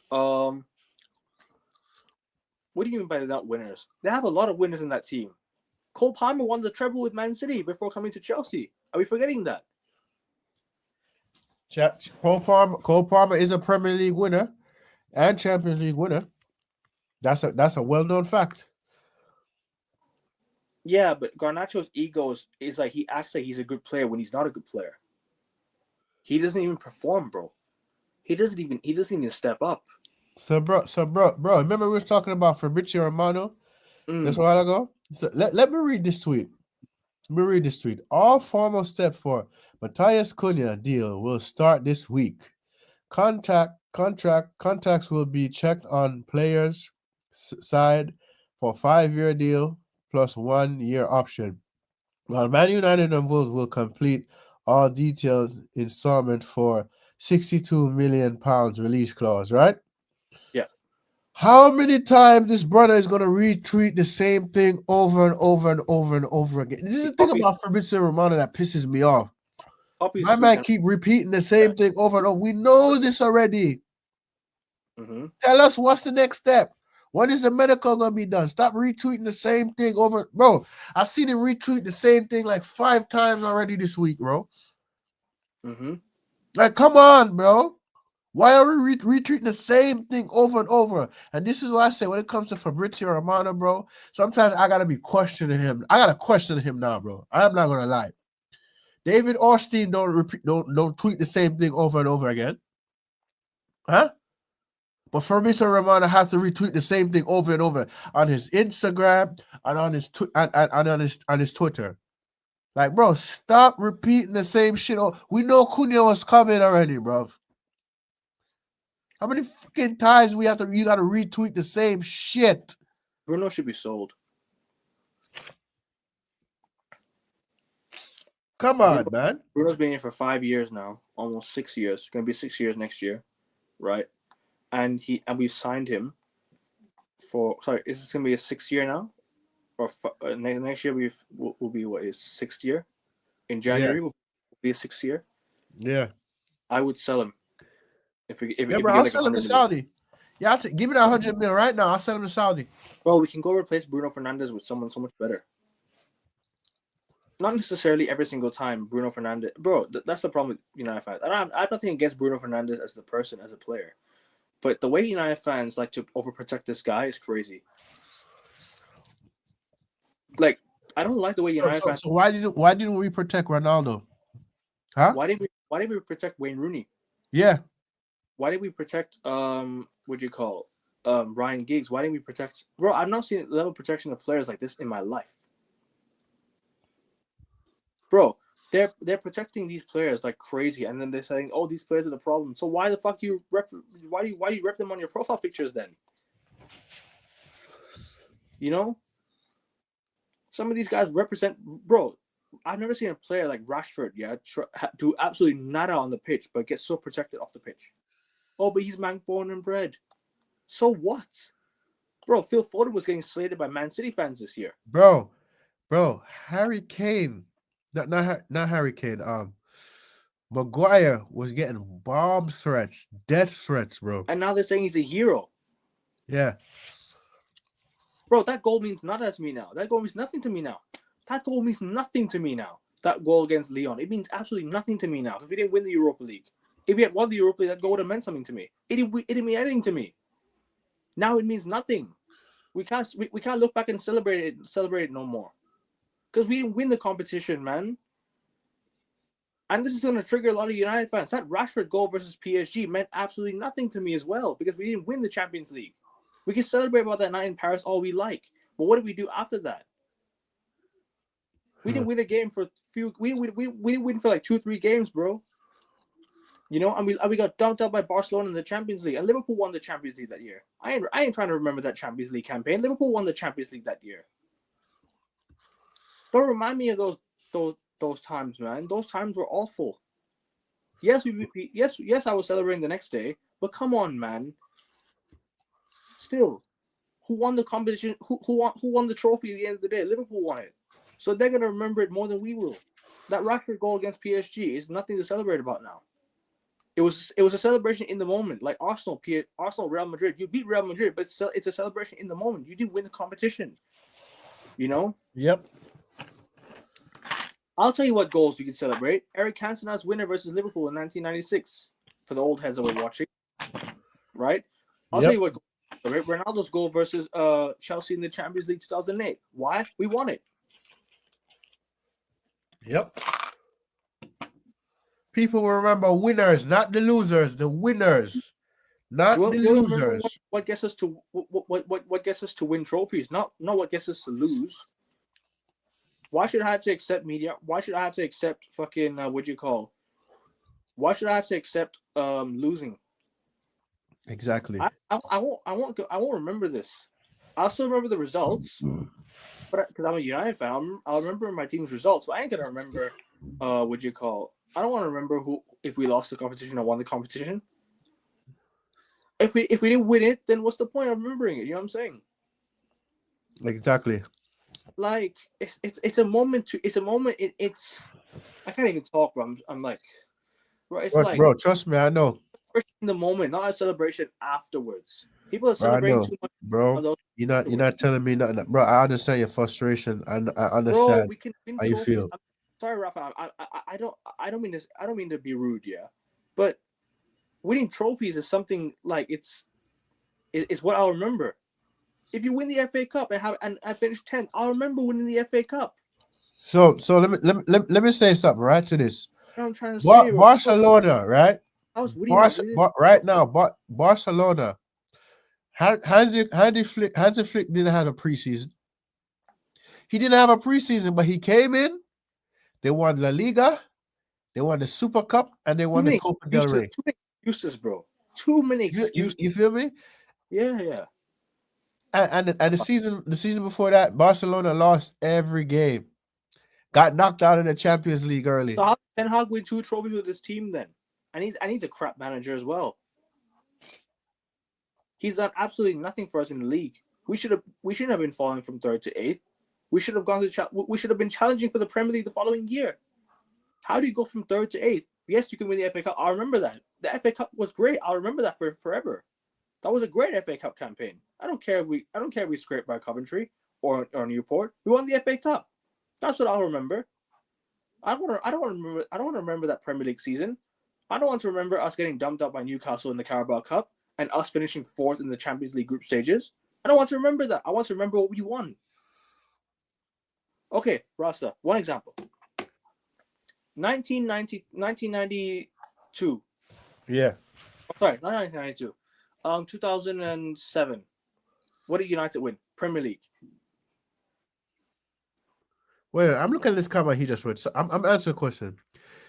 What do you mean by not winners? They have a lot of winners in that team. Cole Palmer won the treble with Man City before coming to Chelsea. Are we forgetting that?
Cole Palmer is a Premier League winner and Champions League winner. That's a well-known fact.
Yeah, but Garnacho's ego is like he acts like he's a good player when he's not a good player. He doesn't even perform, bro. He doesn't even step up.
So bro, remember we were talking about Fabrizio Romano this a while ago? So let me read this tweet. All formal steps for Matthias Cunha deal will start this week. Contracts will be checked on players' side for 5-year deal plus 1-year option. While Man United and Wolves will complete all detailed installment for £62 million release clause, right?
Yeah.
How many times this brother is gonna retweet the same thing over and over and over and over again? This is the thing about Fabrizio Romano that pisses me off. My man keep repeating the same thing over and over. We know this already.
Mm-hmm.
Tell us what's the next step. When is the medical gonna be done? Stop retweeting the same thing over, bro. I've seen him retweet the same thing like 5 times already this week, bro.
Mm-hmm.
Like, come on, bro. Why are we retweeting the same thing over and over? And this is what I say when it comes to Fabrizio Romano, bro. Sometimes I gotta be questioning him. I gotta question him now, bro. I'm not gonna lie. David Orstein don't tweet the same thing over and over again, huh? But Fabrizio Romano has to retweet the same thing over and over on his Instagram and on his on his Twitter. Like, bro, stop repeating the same shit. We know Cunha was coming already, bro. How many fucking times you gotta retweet the same shit?
Bruno should be sold.
Come on, man.
Bruno's been here for 5 years now, almost 6 years. It's gonna be 6 years next year, right? And we signed him for. Sorry, is this gonna be a 6th year now, or next year will be what is 6th year? In January will be a 6th year.
Yeah,
I would sell him. If
bro,
we
I'll
get
sell him to
million.
Saudi. Yeah, give me that 100 million right now. I'll sell him to Saudi.
Bro, we can go replace Bruno Fernandes with someone so much better. Not necessarily every single time Bruno Fernandes. Bro, that's the problem with United fans. I have nothing against Bruno Fernandes as the person, as a player. But the way United fans like to overprotect this guy is crazy. Like, I don't like the way United fans.
So why didn't we protect Ronaldo? Huh?
Why did we protect Wayne Rooney?
Yeah.
Why did we protect Ryan Giggs? Why didn't we protect? Bro, I've not seen level of protection of players like this in my life. Bro, they're protecting these players like crazy, and then they're saying, "Oh, these players are the problem." So why the fuck why do you rep them on your profile pictures then? You know, some of these guys represent. Bro, I've never seen a player like Rashford, do absolutely nada on the pitch, but get so protected off the pitch. Oh, but he's man born and bred. So what? Bro, Phil Foden was getting slated by Man City fans this year.
Bro, Harry Kane, not Harry Kane. Maguire was getting bomb threats, death threats, bro.
And now they're saying he's a hero.
Yeah.
Bro, that goal means nothing to me now. That goal means nothing to me now. That goal means nothing to me now. That goal against Lyon, it means absolutely nothing to me now because we didn't win the Europa League. If we had won the Europa League, that goal would have meant something to me. It didn't mean anything to me. Now it means nothing. We can't look back and celebrate it no more. Because we didn't win the competition, man. And this is going to trigger a lot of United fans. That Rashford goal versus PSG meant absolutely nothing to me as well because we didn't win the Champions League. We can celebrate about that night in Paris all we like. But what did we do after that? We didn't win a game for we didn't win for like 2-3 games, bro. You know, and we got dumped out by Barcelona in the Champions League, and Liverpool won the Champions League that year. I ain't trying to remember that Champions League campaign. Liverpool won the Champions League that year. Don't remind me of those times, man. Those times were awful. Yes, I was celebrating the next day, but come on, man. Still, who won the competition? Who won the trophy at the end of the day? Liverpool won it, so they're gonna remember it more than we will. That Rashford goal against PSG is nothing to celebrate about now. It was a celebration in the moment, like Arsenal, Real Madrid. You beat Real Madrid, but it's a celebration in the moment. You didn't win the competition. You know.
Yep.
I'll tell you what goals you can celebrate. Eric Cantona's winner versus Liverpool in 1996. For the old heads that were watching, right? I'll tell you what. Ronaldo's goal versus Chelsea in the Champions League 2008. Why? We won it.
Yep. People will remember winners, not the losers. The winners, not the losers.
What gets us to what gets us to win trophies? Not what gets us to lose. Why should I have to accept media? Why should I have to accept fucking Why should I have to accept losing?
Exactly.
I won't remember this. I'll still remember the results, but because I'm a United fan, I'll remember my team's results. But I ain't gonna remember I don't want to remember if we lost the competition or won the competition. If we didn't win it, then what's the point of remembering it? You know what I'm saying?
Exactly.
Like it's a moment to it's a moment. It's I can't even talk, bro. I'm like, bro. It's like
Bro, trust me, I know.
in the moment, not a celebration afterwards. People are
Bro, I
celebrating
know,
too much
bro.
of those
You're
afterwards.
not telling me nothing, bro. I understand your frustration. I
Bro,
understand
we can win
how you
trophies.
feel.
I'm sorry, Rafa. I don't mean this. I don't mean to be rude, yeah. But winning trophies is something like it's what I'll remember. If you win the FA Cup and I finish 10th, I'll remember winning the FA Cup.
So let me say something right to this.
You know what I'm trying to say, bro.
Barcelona, right?
I was winning that.
Right now, Barcelona. Hansi Flick didn't have a preseason. He didn't have a preseason, but he came in. They won La Liga, they won the Super Cup, and they won the Copa del Rey.
Too many excuses, bro. Too many excuses.
You feel me?
Yeah.
And the season before that, Barcelona lost every game. Got knocked out in the Champions League early.
So how can Ten Hag win 2 trophies with this team then? And he's a crap manager as well. He's done absolutely nothing for us in the league. We shouldn't have been falling from 3rd to 8th. We should have we should have been challenging for the Premier League the following year. How do you go from 3rd to 8th? Yes, you can win the FA Cup. I remember that. The FA Cup was great. I'll remember that for forever. That was a great FA Cup campaign. I don't care if we scraped by Coventry or Newport. We won the FA Cup. That's what I'll remember. I don't want to remember that Premier League season. I don't want to remember us getting dumped out by Newcastle in the Carabao Cup and us finishing 4th in the Champions League group stages. I don't want to remember that. I want to remember what we won. Okay, Rasta, one example. 1992.
Yeah.
Sorry, not 1992. 2007. What did United win? Premier League.
Wait, I'm looking at this comment he just read. So I'm answering a question.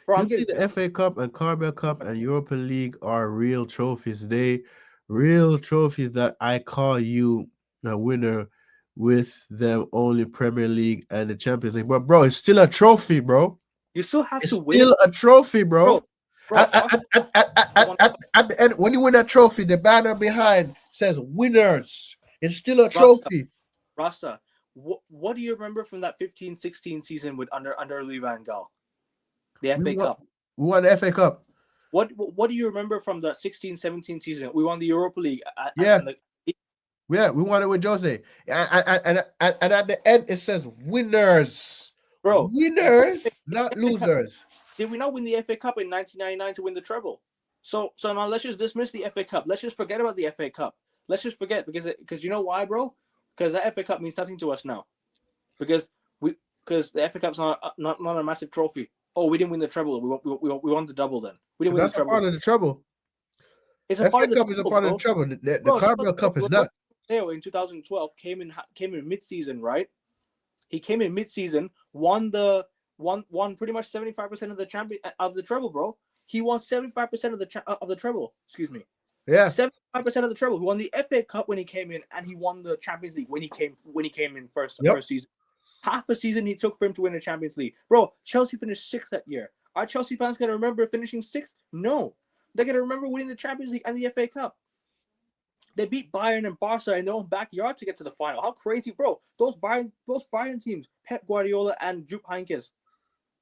Bro,
you see the FA Cup and Carabao Cup and Europa League are real trophies. They real trophies that I call you a winner with them only Premier League and the Champions League. But bro, it's still a trophy, bro.
You still have
it's
to win.
Still a trophy, bro.
At
the end, when you win that trophy, the banner behind says winners. It's still a trophy.
Rasta, what do you remember from that 15-16 season with under Louis van Gaal? The FA Cup.
We won the FA Cup.
What do you remember from the 16-17 season? We won the Europa League.
Yeah, we won it with Jose. And at the end, it says winners.
Bro.
Winners, not losers.
Did we not win the FA Cup in 1999 to win the treble? So now let's just dismiss the FA Cup. Let's just forget about the FA Cup. Let's just forget because you know why, bro? Because that FA Cup means nothing to us now. Because the FA Cup's not a massive trophy. Oh, we didn't win the treble. We won the double then. We didn't win the treble.
That's part of the trouble.
It's a part of the
Cup is a part of the trouble. The Carabao Cup is not.
Theo in 2012 came in mid-season, right? He came in mid-season, won pretty much 75% of the treble, bro. He won 75% of the treble. Excuse me.
Yeah.
75% of the treble. He won the FA Cup when he came in, and he won the Champions League when he came in first season. Half a season he took for him to win the Champions League. Bro, Chelsea finished 6th that year. Are Chelsea fans going to remember finishing 6th? No. They're going to remember winning the Champions League and the FA Cup. They beat Bayern and Barca in their own backyard to get to the final. How crazy, bro. Those Bayern teams, Pep Guardiola and Jupp Heynckes.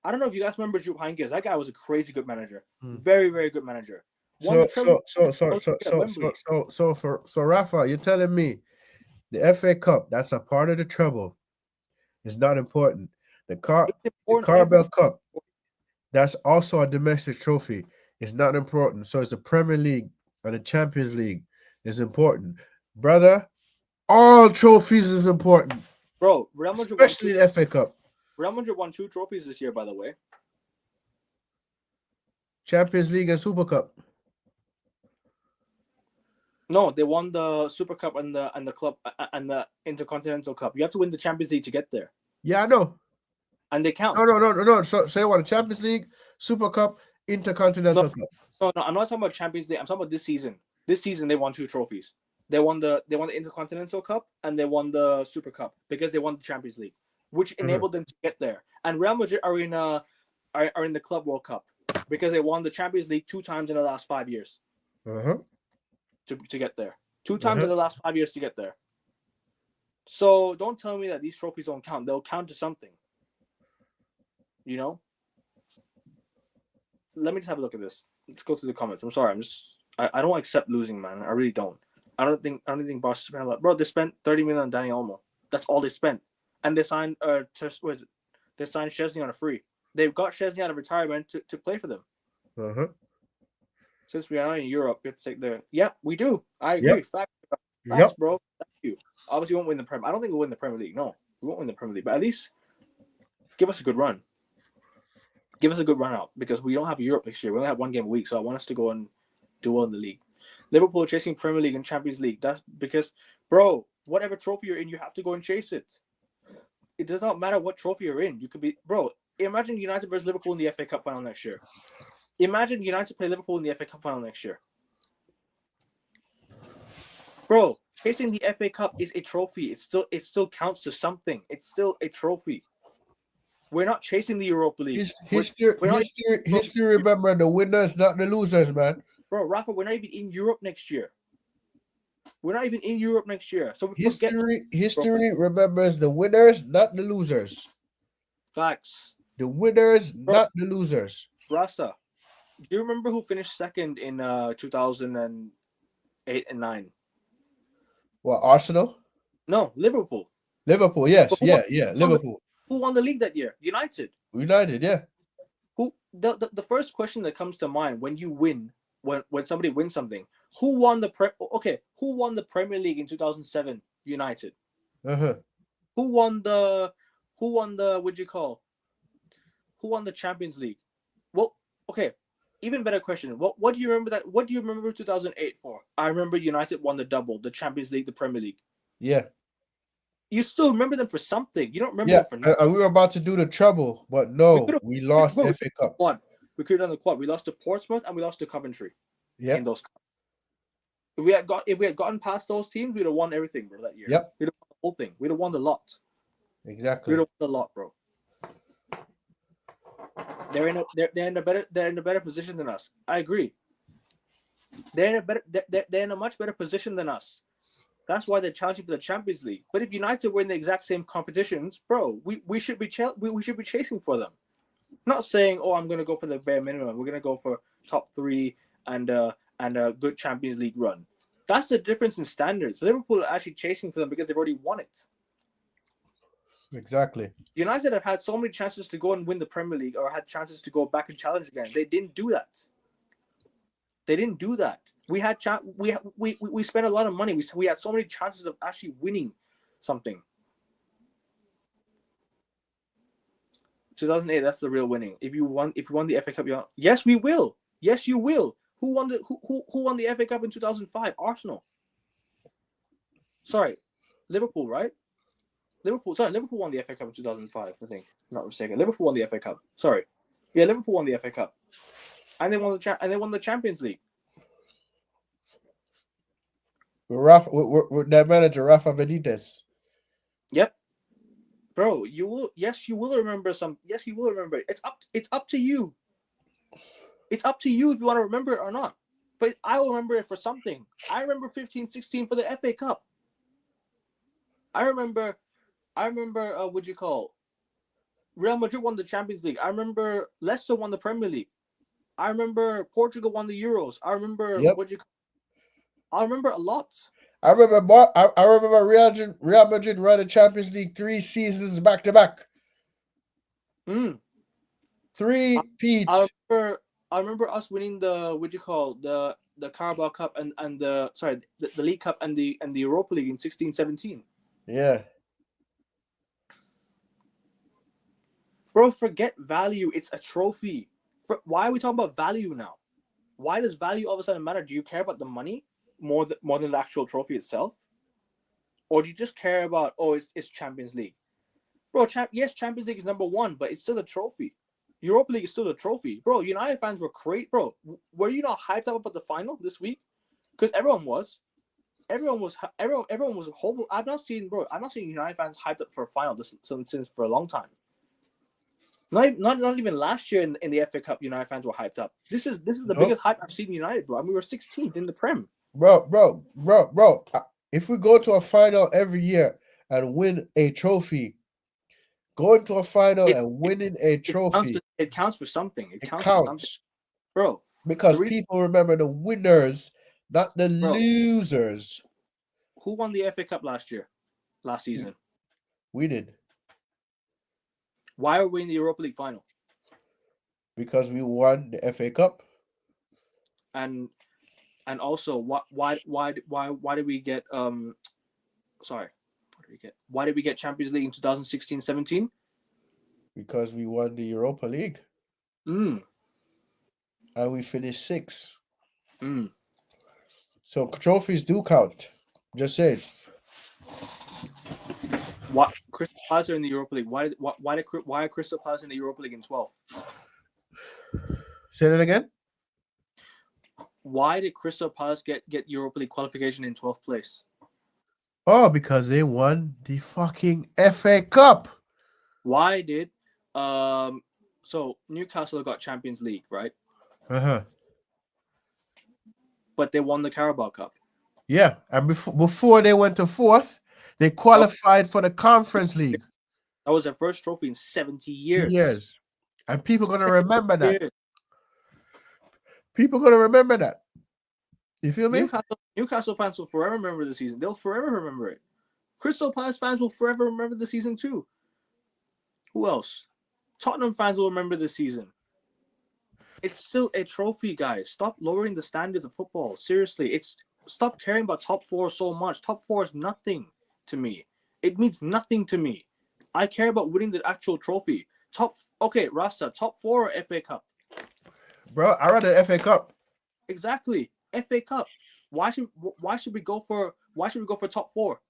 I don't know if you guys remember Jupp Heynckes. That guy was a crazy good manager. Very, very good manager.
So Rafa, you're telling me the FA Cup, that's a part of the treble. It's not important. The Carabao Cup, that's also a domestic trophy. It's not important. So it's the Premier League and the Champions League is important. Brother, all trophies is important.
Bro, Real Madrid
especially the FA Cup.
Real Madrid won 2 trophies this year, by the way.
Champions League and Super Cup.
No, they won the Super Cup and the club and the Intercontinental Cup. You have to win the Champions League to get there.
Yeah, I know.
And they count.
No. So they won the Champions League, Super Cup, Intercontinental Cup.
No, I'm not talking about Champions League. I'm talking about this season. This season they won 2 trophies. They won the Intercontinental Cup and they won the Super Cup because they won the Champions League, which enabled them to get there. And Real Madrid are in the Club World Cup because they won the Champions League 2 times in the last 5 years. to get there. 2 times in the last 5 years to get there. So don't tell me that these trophies don't count. They'll count to something. You know? Let me just have a look at this. Let's go through the comments. I'm sorry. I don't accept losing, man. I really don't. I don't think Barca spent a lot. Bro, they spent 30 million on Dani Olmo. That's all they spent. And they signed they signed Szczesny on a free. They've got Szczesny out of retirement to play for them. Since we are not in Europe, we have to take the. Yeah, we do. I agree. Facts, bro. Thank you. Obviously, we won't win the Premier. I don't think we'll win the Premier League. No, we won't win the Premier League. But at least give us a good run. Give us a good run out because we don't have Europe next year. We only have 1 game a week, so I want us to go and do well in the league. Liverpool are chasing Premier League and Champions League. That's because, bro, whatever trophy you're in, you have to go and chase it. It does not matter what trophy you're in. You could be, bro. Imagine United versus Liverpool in the FA Cup final next year. Imagine United play Liverpool in the FA Cup final next year. Bro, chasing the FA Cup is a trophy. It still counts to something. It's still a trophy. We're not chasing the Europa League.
History, remember the winners, not the losers, man.
Bro, Rafa, we're not even in Europe next year. So
history remembers the winners, not the losers.
Facts.
The winners, not the losers.
Rasta, do you remember who finished second in 2008 and 9?
What, Arsenal?
No, Liverpool.
Liverpool, yes. Liverpool.
Who won the league that year? United,
yeah.
Who the first question that comes to mind when you win, when somebody wins something, who won the Premier League in 2007? United. Who won the Champions League? Well, okay. Even better question. What do you remember 2008 for? I remember United won the double, the Champions League, the Premier League.
Yeah.
You still remember them for something. You don't remember them for nothing.
And we were about to do the treble, but no, we lost FA Cup.
We could have done the quad. We lost to Portsmouth and we lost to Coventry.
Yeah.
In those cups. If we had gotten past those teams, we'd have won everything, bro, that year.
Yep.
We'd have won the whole thing. We'd have won the lot.
Exactly.
We'd have won the lot, bro. They're in a better position than us. I agree. They're in a much better position than us. That's why they're challenging for the Champions League. But if United were in the exact same competitions, bro, we should be chasing for them. Not saying, oh, I'm going to go for the bare minimum. We're going to go for top 3 and a good Champions League run. That's the difference in standards. Liverpool are actually chasing for them because they've already won it.
Exactly.
United have had so many chances to go and win the Premier League or had chances to go back and challenge again. They didn't do that. We had we spent a lot of money. We had so many chances of actually winning something. 2008, that's the real winning. If you won the FA Cup, yes, we will. Yes, you will. Who won the FA Cup in 2005? Arsenal. Sorry, Liverpool, right? Liverpool won the FA Cup in 2005, I think. I'm not mistaken. Liverpool won the FA Cup. Sorry. Yeah, Liverpool won the FA Cup. And they won the Champions League.
With that manager, Rafa Benitez.
Yep. Bro, you will remember some. Yes, you will remember it. It's up to you. It's up to you if you want to remember it or not. But I will remember it for something. I remember 15-16 for the FA Cup. I remember Real Madrid won the Champions League. I remember Leicester won the Premier League. I remember Portugal won the Euros. I remember I remember a lot.
I remember Real Madrid run the Champions League 3 seasons back to back. 3 peats.
I remember us winning the Carabao Cup and the League Cup and the Europa League in 16-17.
Yeah.
Bro, forget value. It's a trophy. Why are we talking about value now? Why does value all of a sudden matter? Do you care about the money more than the actual trophy itself? Or do you just care about, it's Champions League? Bro, yes, Champions League is number 1, but it's still a trophy. Europa League is still a trophy. Bro, United fans were great. Bro, were you not hyped up about the final this week? Because everyone was. Everyone was hopeful. I've not seen United fans hyped up for a final since for a long time. Not even last year in the FA Cup, United fans were hyped up. This is the biggest hype I've seen United, bro. And we were 16th in the Prem.
bro. If we go to a final every year and win a trophy, going to a final
It
and winning a trophy,
it counts for something. It
it
counts for something,
counts
bro.
because
The reason,
people remember the winners, not the
bro,
losers.
who won the FA Cup last season?
We did
Why are we in the Europa League final?
because we won the FA Cup.
And also, why did we get sorry, why did we get Champions League in 2016-17?
Because we won the Europa League
Mm.
and we finished sixth.
Mm.
So trophies do count. Just saying.
What Crystal Palace are in the Europa League? Why are Crystal Palace in the Europa League in 12th?
Say that again.
Why did Crystal Palace get Europa League qualification in 12th place?
Oh, because they won the fucking FA Cup.
Why did so Newcastle got Champions League, right?
Uh-huh.
But they won the Carabao Cup.
Yeah, and before they went to fourth, they qualified for the Conference League.
That was their first trophy in 70 years.
Yes. And people are going to remember that.
Years.
People are going to remember that. You feel me?
Newcastle fans will forever remember the season. They'll forever remember it. Crystal Palace fans will forever remember the season too. Who else? Tottenham fans will remember the season. It's still a trophy, guys. Stop lowering the standards of football. Seriously, stop caring about top four so much. Top four is nothing to me. It means nothing to me. I care about winning the actual trophy. Rasta, top four or FA Cup?
Bro, I read the FA Cup.
Exactly. FA Cup. Why should we go for top four?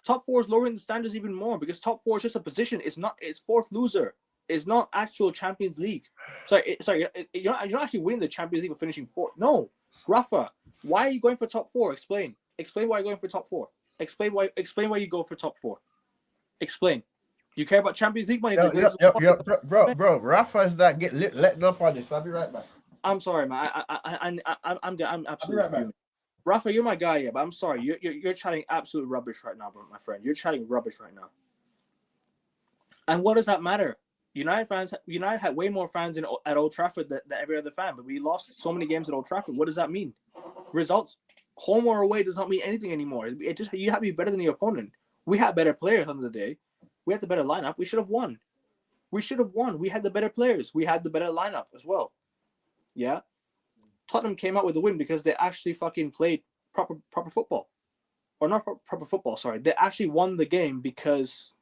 Top four is lowering the standards even more because top four is just a position. It's fourth loser. It's not actual Champions League. Sorry. You're not actually winning the Champions League or finishing fourth. No, Rafa. Why are you going for top four? Explain. Explain why you're going for top four. Explain why you go for top four. Explain. You care about Champions League money?
Bro. Rafa is not letting up on this. I'll be right back.
I'm sorry, man. I'm absolutely fuming. Rafa, you're my guy, yeah, but I'm sorry. You're chatting absolute rubbish right now, my friend. You're chatting rubbish right now. And what does that matter? United had way more fans at Old Trafford than every other fan, but we lost so many games at Old Trafford. What does that mean? Results, home or away, does not mean anything anymore. You have to be better than your opponent. We had better players on the day. We had the better lineup. We should have won. We had the better players. We had the better lineup as well. Yeah. Tottenham came out with the win because they actually fucking played proper football. Or not proper football, sorry. They actually won the game because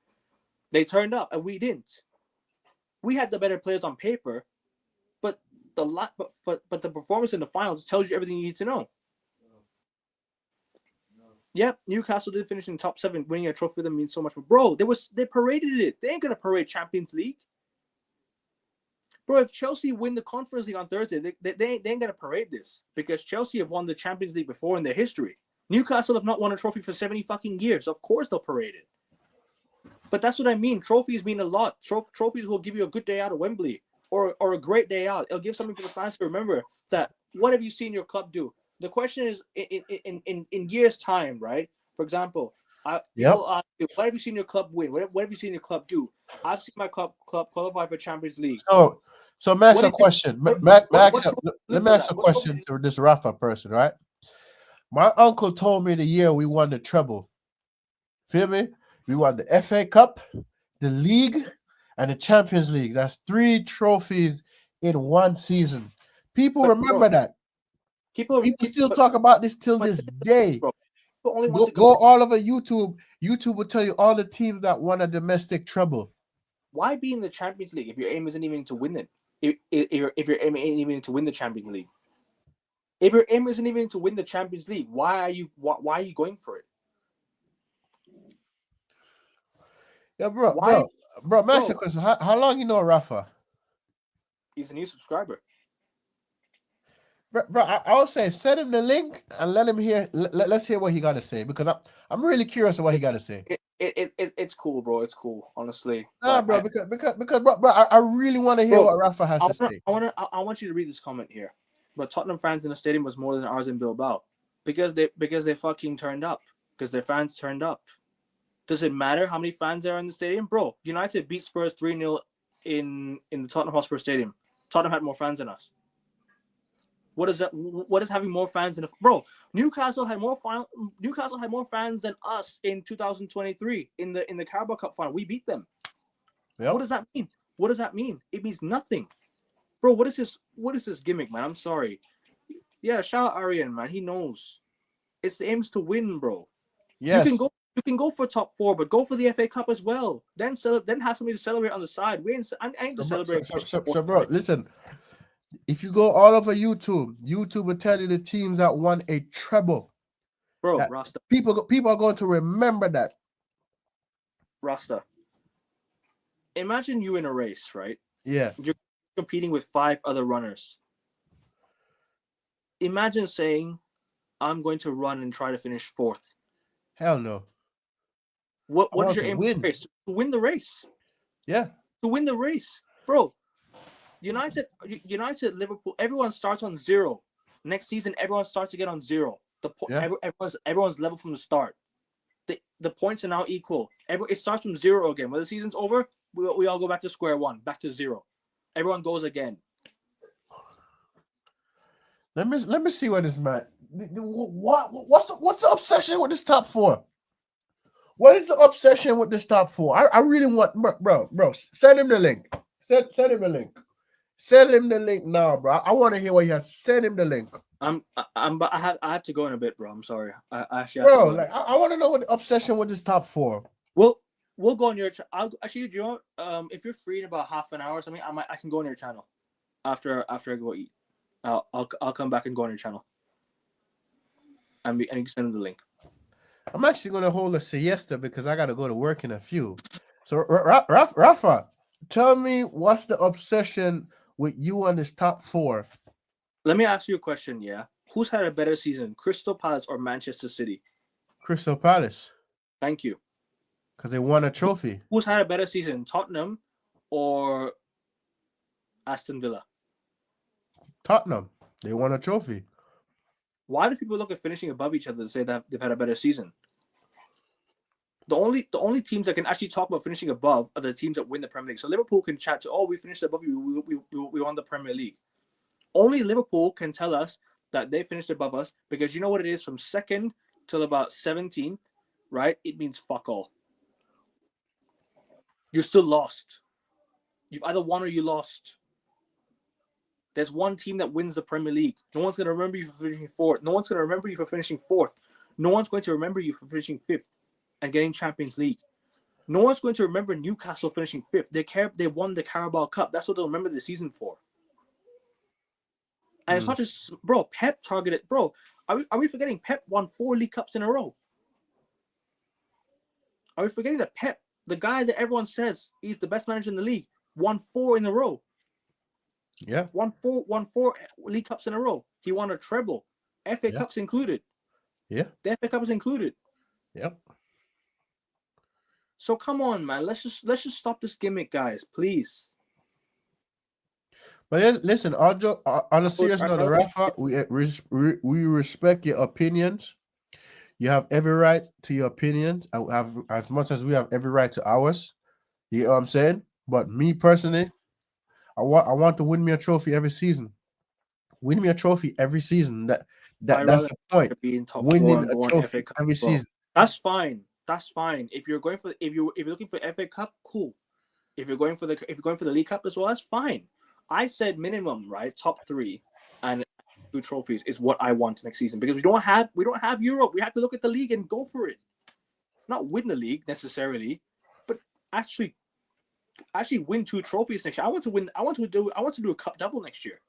they turned up and we didn't. We had the better players on paper, but the performance in the finals tells you everything you need to know. Yep, Newcastle did finish in top 7. Winning a trophy for them means so much. But bro, they paraded it. They ain't gonna parade Champions League. Bro, if Chelsea win the Conference League on Thursday, they ain't gonna parade this because Chelsea have won the Champions League before in their history. Newcastle have not won a trophy for 70 fucking years. Of course they'll parade it. But that's what I mean. Trophies mean a lot. Trophies will give you a good day out of Wembley or a great day out. It'll give something for the fans to remember that what have you seen your club do? The question is in years' time, right? For example, what have you seen your club win? What have you seen your club do? I've seen my club qualify for Champions League.
So let me ask a question. Let me ask a question to this Rafa person, right? My uncle told me the year we won the treble. Feel me? We won the FA Cup, the league, and the Champions League. That's 3 trophies in one season. People remember that. People still talk about this till this day. Go all over YouTube. YouTube will tell you all the teams that won a domestic treble.
Why be in the Champions League if your aim isn't even to win it? If your aim ain't even to win the Champions League. If your aim isn't even to win the Champions League, why are you going for it?
Yeah, bro, ask a question. How long you know Rafa?
He's a new subscriber.
Bro, I would say send him the link and let him hear. Let's hear what he got to say because I'm really curious of what he got to say.
It's cool, bro. It's cool, honestly.
Nah, bro, because bro, I really want to hear what Rafa has to say.
I want you to read this comment here. but Tottenham fans in the stadium was more than ours in Bilbao because they fucking turned up because their fans turned up. Does it matter how many fans there are in the stadium, bro? United beat Spurs 3-0 in the Tottenham Hotspur Stadium. Tottenham had more fans than us. What is that? What is having more fans in bro? Newcastle had more fans than us in 2023 in the Carabao Cup final. We beat them. Yep. What does that mean? What does that mean? It means nothing, bro. What is this? What is this gimmick, man? I'm sorry. Yeah, shout out Arian, man. He knows. It's the aims to win, bro. Yes. You can go for top 4, but go for the FA Cup as well. Then have somebody to celebrate on the side. I ain't to celebrate.
So, bro, listen. If you go all over YouTube will tell you the teams that won a treble.
Bro, Rasta.
People are going to remember that.
Rasta. Imagine you in a race, right?
Yeah.
You're competing with 5 other runners. Imagine saying, I'm going to run and try to finish 4th.
Hell no.
What is your aim for the race? To win the race.
Yeah.
To win the race. Bro, United, Liverpool, everyone starts on 0. Next season, everyone starts again on 0. Everyone's level from the start. The points are now equal. It starts from 0 again. When the season's over, we all go back to square 1, back to 0. Everyone goes again.
Let me see what this man. What's the obsession with this top 4? What is the obsession with this top 4? I really want, bro. Send him the link. Send him the link. Send him the link now, bro. I want to hear what he has. Send him the link.
I have to go in a bit, bro. I'm sorry. I actually
bro, I want to know what the obsession with this top 4.
We'll go on your. Actually, do you know? If you're free in about half an hour or something, I can go on your channel after I go eat. I'll come back and go on your channel. And you can send him the link.
I'm actually going to hold a siesta because I got to go to work in a few. So, Rafa, tell me what's the obsession with you on this top 4?
Let me ask you a question, yeah? Who's had a better season, Crystal Palace or Manchester City?
Crystal Palace.
Thank you.
Because they won a trophy.
Who's had a better season, Tottenham or Aston Villa?
Tottenham. They won a trophy.
Why do people look at finishing above each other to say that they've had a better season? The only teams that can actually talk about finishing above are the teams that win the Premier League. So Liverpool can chat to, we finished above you, we won the Premier League. Only Liverpool can tell us that they finished above us because you know what it is from 2nd till about 17, right? It means fuck all. You're still lost. You've either won or you lost. There's one team that wins the Premier League. No one's going to remember you for finishing 4th. No one's going to remember you for finishing 4th. No one's going to remember you for finishing 5th and getting Champions League. No one's going to remember Newcastle finishing 5th. They won the Carabao Cup. That's what they'll remember the season for. And it's not just, bro, Pep targeted, bro. Are we forgetting Pep won 4 League Cups in a row? Are we forgetting that Pep, the guy that everyone says he's the best manager in the league, won 4 in a row?
Yeah.
Won four League Cups in a row. He won a treble. FA Cups included.
Yeah.
The FA Cup is included.
Yep.
So come on, man. Let's just stop this gimmick, guys, please.
But listen, on a serious note, Rafa, we respect your opinions. You have every right to your opinions. I have as much as we have every right to ours. You know what I'm saying? But me personally, I want to win me a trophy every season. Win me a trophy every season. That's the point. Winning a trophy every season.
That's fine. That's fine. If you're looking for FA Cup, cool. If you're going for the League Cup as well, that's fine. I said minimum, right? Top 3 and 2 trophies is what I want next season because we don't have Europe. We have to look at the league and go for it. Not win the league necessarily, but actually win 2 trophies next year. I want to do a cup double next year.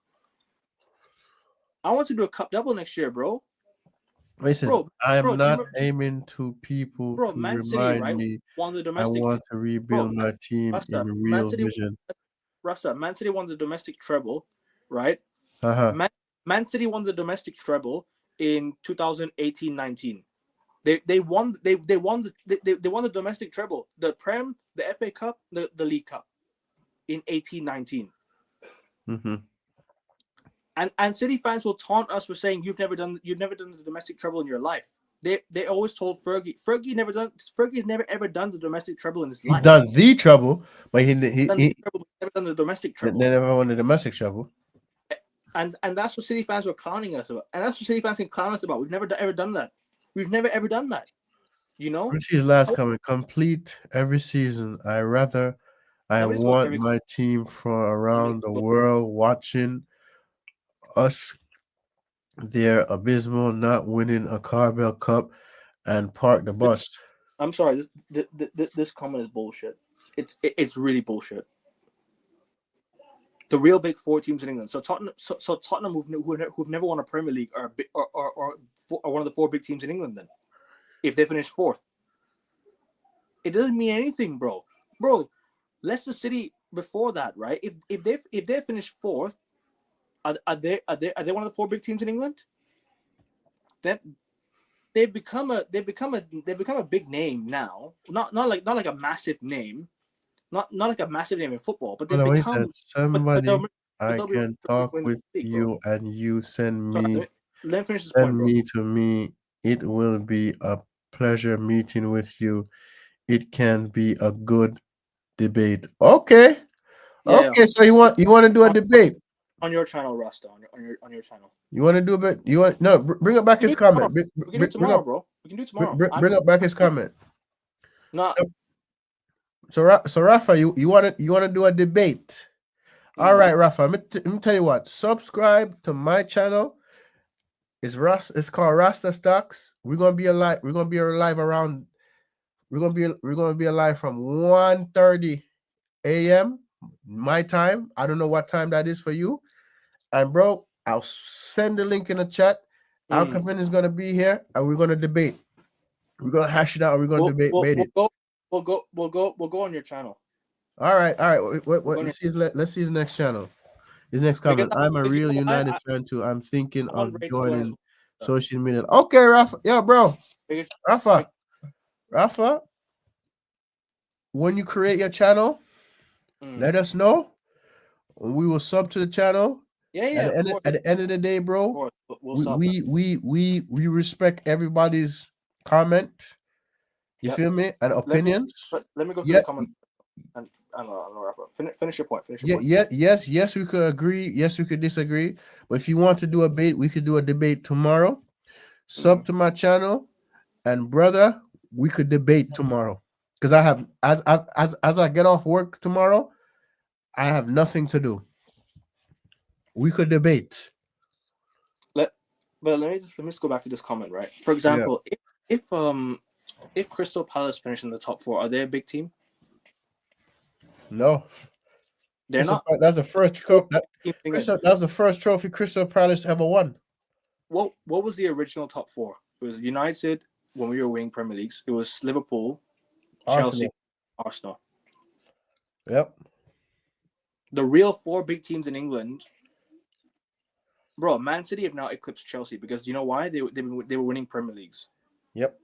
I want to do a cup double next year, bro.
Listen, I am not aiming to people to
Man
remind
City, right?
me
Won the domestic.
I want to rebuild my team in real vision.
Man City won the domestic treble, right? Man City won the domestic treble in 2018-19. They won the domestic treble, the Prem, the FA Cup, the League Cup in 18-19. And City fans will taunt us for saying you've never done the domestic treble in your life. They always told Fergie's never ever done the domestic treble in his
He
life.
done the trouble, but he
Never done the domestic
they
treble.
never won the domestic trouble.
And that's what City fans were clowning us about. And that's what City fans can clown us about. We've never ever done that. We've never ever done that. You know?
Richie's last comment, complete every season. I want my team from around the world watching us. They're abysmal, not winning a Carabao Cup and park the bus.
I'm sorry, this comment is bullshit. It's really bullshit. The real big four teams in England. So Tottenham, who've never won a Premier League, are one of the four big teams in England. Then, if they finish fourth, it doesn't mean anything, bro. Bro, Leicester City before that, right? If they finish fourth, are they one of the four big teams in England? Then they've become a big name now. Not like a massive name. Not like a massive name in football, but they've become
somebody I can talk with you and you send me.
Let me finish this point, bro.
To me, it will be a pleasure meeting with you. It can be a good debate. Okay.
Yeah,
okay, so you want to do a debate
on your channel, Rasta, on your channel.
You want to do a bit? You want no? Bring up back his comment.
We can do tomorrow, bro. We can do tomorrow.
Bring up back his comment.
No.
So Rafa, you want to do a debate? All right, Rafa. Let me tell you what. Subscribe to my channel. It's called Rasta Stocks. We're gonna be alive. We're gonna be alive around. We're gonna be alive from 1:30 a.m. my time. I don't know what time that is for you. And bro, I'll send the link in the chat. Alcavin is gonna be here, and we're gonna debate. We're gonna hash it out. We're gonna debate it.
We'll go on your channel.
All right. Let's see his next channel. His next comment. I'm a real United fan too. I'm thinking of joining social media. Okay, Rafa. Yeah, bro. Rafa. When you create your channel, let us know. We will sub to the channel.
Yeah.
At the end of the day, bro, we respect everybody's comment. You feel me? And opinions.
Let me go through the comment. And I don't know. Finish your point.
Yes, we could agree. Yes, we could disagree. But if you want to do a debate, we could do a debate tomorrow. Sub to my channel, and brother, we could debate tomorrow. Because I have as I get off work tomorrow, I have nothing to do. We could debate.
Let me just go back to this comment, right? For example, if Crystal Palace finish in the top four, are they a big team?
No,
they're not.
That's the first trophy. That's the first trophy Crystal Palace ever won.
What was the original top four? It was United when we were winning Premier Leagues. It was Liverpool, Chelsea, Arsenal.
Yep.
The real four big teams in England, bro. Man City have now eclipsed Chelsea because you know why? They were winning Premier Leagues.
Yep.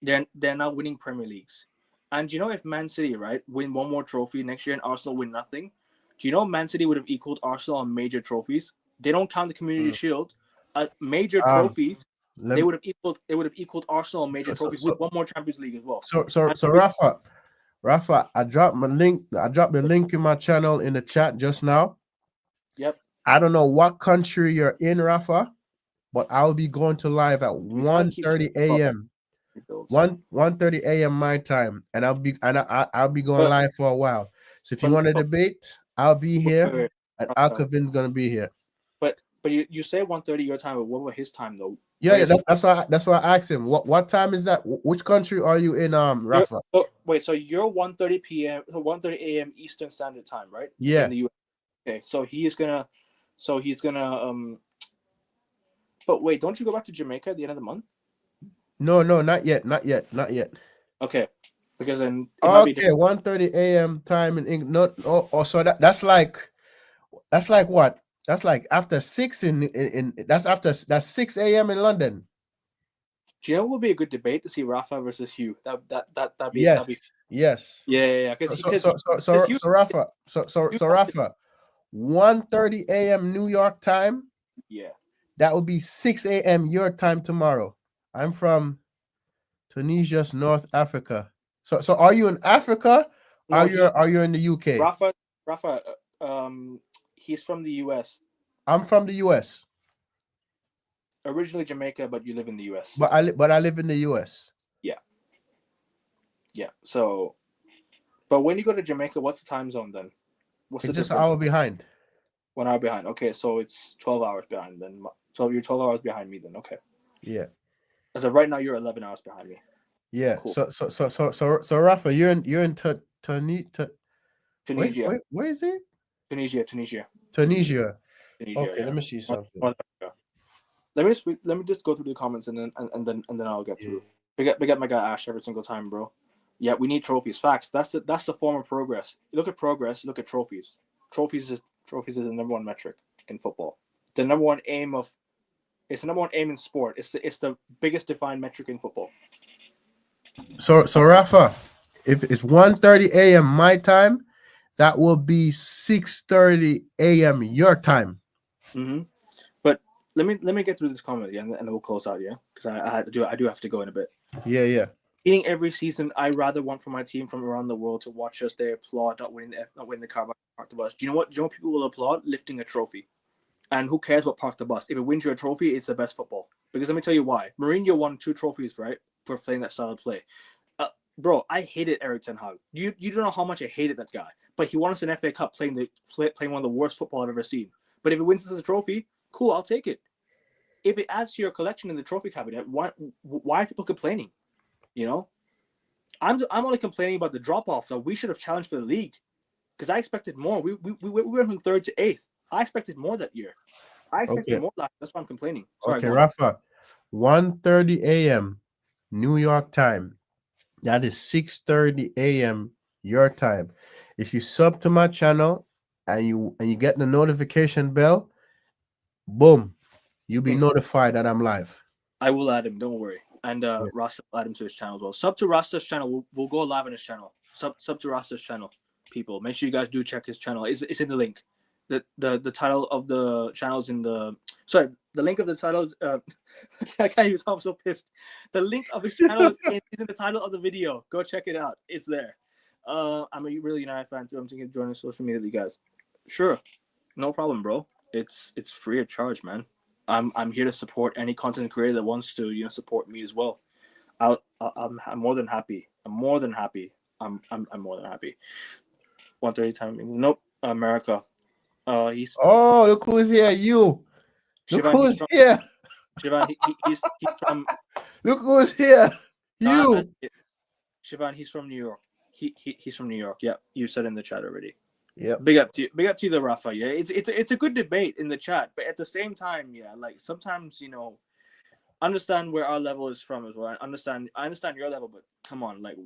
They're now winning Premier Leagues. And you know, if Man City, right, win one more trophy next year and Arsenal win nothing, do you know Man City would have equaled Arsenal on major trophies? They don't count the Community Shield. Major trophies, they would have equaled Arsenal on major trophies with one more Champions League as well.
So Rafa, I dropped the link in my channel in the chat just now.
Yep.
I don't know what country you're in, Rafa, but I'll be going to live at 1:30 a.m. 1:30 a.m. my time, and I'll be going live for a while. So if you want to debate, I'll be here, and Alcavin's gonna be here.
But you say 1:30 your time, but what about his time though?
Yeah, that's why I asked him. What time is that? Which country are you in, Rafa?
So you're 1:30 p.m. 1:30 a.m. Eastern Standard Time, right?
Yeah.
In the US. Okay, so he's gonna. But wait, don't you go back to Jamaica at the end of the month?
No, not yet.
Okay, because then
it might be 1:30 a.m. time in England. So that's like what? That's like after 6 that's 6 a.m. in London.
Do you know what would be a good debate to see Rafa versus Hugh? That'd be
yes.
Yeah.
So Rafa, 1:30 a.m. New York time.
Yeah.
That would be 6 a.m. your time tomorrow. I'm from Tunisia, North Africa. So are you in Africa?
No,
Are you in the UK?
Rafa, he's from the U.S.
I'm from the US,
Originally Jamaica, but you live in the U.S.
but I live in the US.
Yeah, yeah. So, but when you go to Jamaica, what's the time zone then? What's the
It's just an
difference?
hour behind.
1 hour behind. Okay, so it's 12 hours behind. Then, so you're 12 hours behind me. Then, okay.
Yeah.
As of right now, you're 11 hours behind me.
Yeah.
Cool.
So Rafa, you're in
Tunisia,
where is it?
Tunisia, Tunisia,
Tunisia.
Tunisia.
Okay,
Yeah.
let me see
North
something.
Africa. Let me just go through the comments and then I'll get
Yeah.
through. Big up my guy Ash every single time, bro. Yeah, we need trophies. Facts. That's the form of progress. You look at progress. Look at trophies. Trophies is the number one metric in football. The number one aim of It's the number one aim in sport. It's the biggest defined metric in football.
So Rafa, if it's 1:30 a.m. my time, that will be 6:30 a.m. your time.
Mm-hmm. But let me get through this comment, yeah, and then we'll close out, yeah, because I do have to go in a bit.
Yeah.
Eating every season, I rather want for my team from around the world to watch us. They applaud not winning the car park the bus. Do you know what? Do you know what people will applaud? Lifting a trophy. And who cares what park the bus? If it wins you a trophy, it's the best football. Because let me tell you why. Mourinho won 2 trophies, right, for playing that style of play. Bro, I hated Eric Ten Hag. You don't know how much I hated that guy. But he won us an FA Cup playing one of the worst football I've ever seen. But if it wins us a trophy, cool, I'll take it. If it adds to your collection in the trophy cabinet, why are people complaining? You know, I'm only complaining about the drop off that we should have challenged for the league because I expected more. We went from 3rd to 8th. I expected more that year. I expected
Okay.
more. That's why I'm complaining. Sorry,
Okay,
go on.
Rafa. 1:30 a.m. New York time. That is 6:30 a.m. your time. If you sub to my channel and you get the notification bell, boom, you'll be notified that I'm live.
I will add him. Don't worry. And
Yeah.
Rasta will add him to his channel as well. Sub to Rasta's channel. We'll go live on his channel. Sub to Rasta's channel, people. Make sure you guys do check his channel. It's in the link. The title of the channel is in the. Sorry, the link of the title is. I can't use. I'm so pissed. The link of his channel is in the title of the video. Go check it out. It's there. I'm a really United fan too. I'm thinking of joining social media, you guys. Sure, no problem, bro. It's free of charge, man. I'm here to support any content creator that wants to support me as well. I'm more than happy. I'm more than happy. 1:30 time. Nope. America. He's
Oh, look who's here. You. Look
Shivan.
who's here.
Shivan. He's from.
Look who's here. You.
Shivan. He's from New York. He's from New York. Yeah, you said in the chat already.
Yeah.
Big up to you, the Rafa. Yeah, it's a good debate in the chat, but at the same time, yeah, like sometimes understand where our level is from as well. I understand your level, but come on, like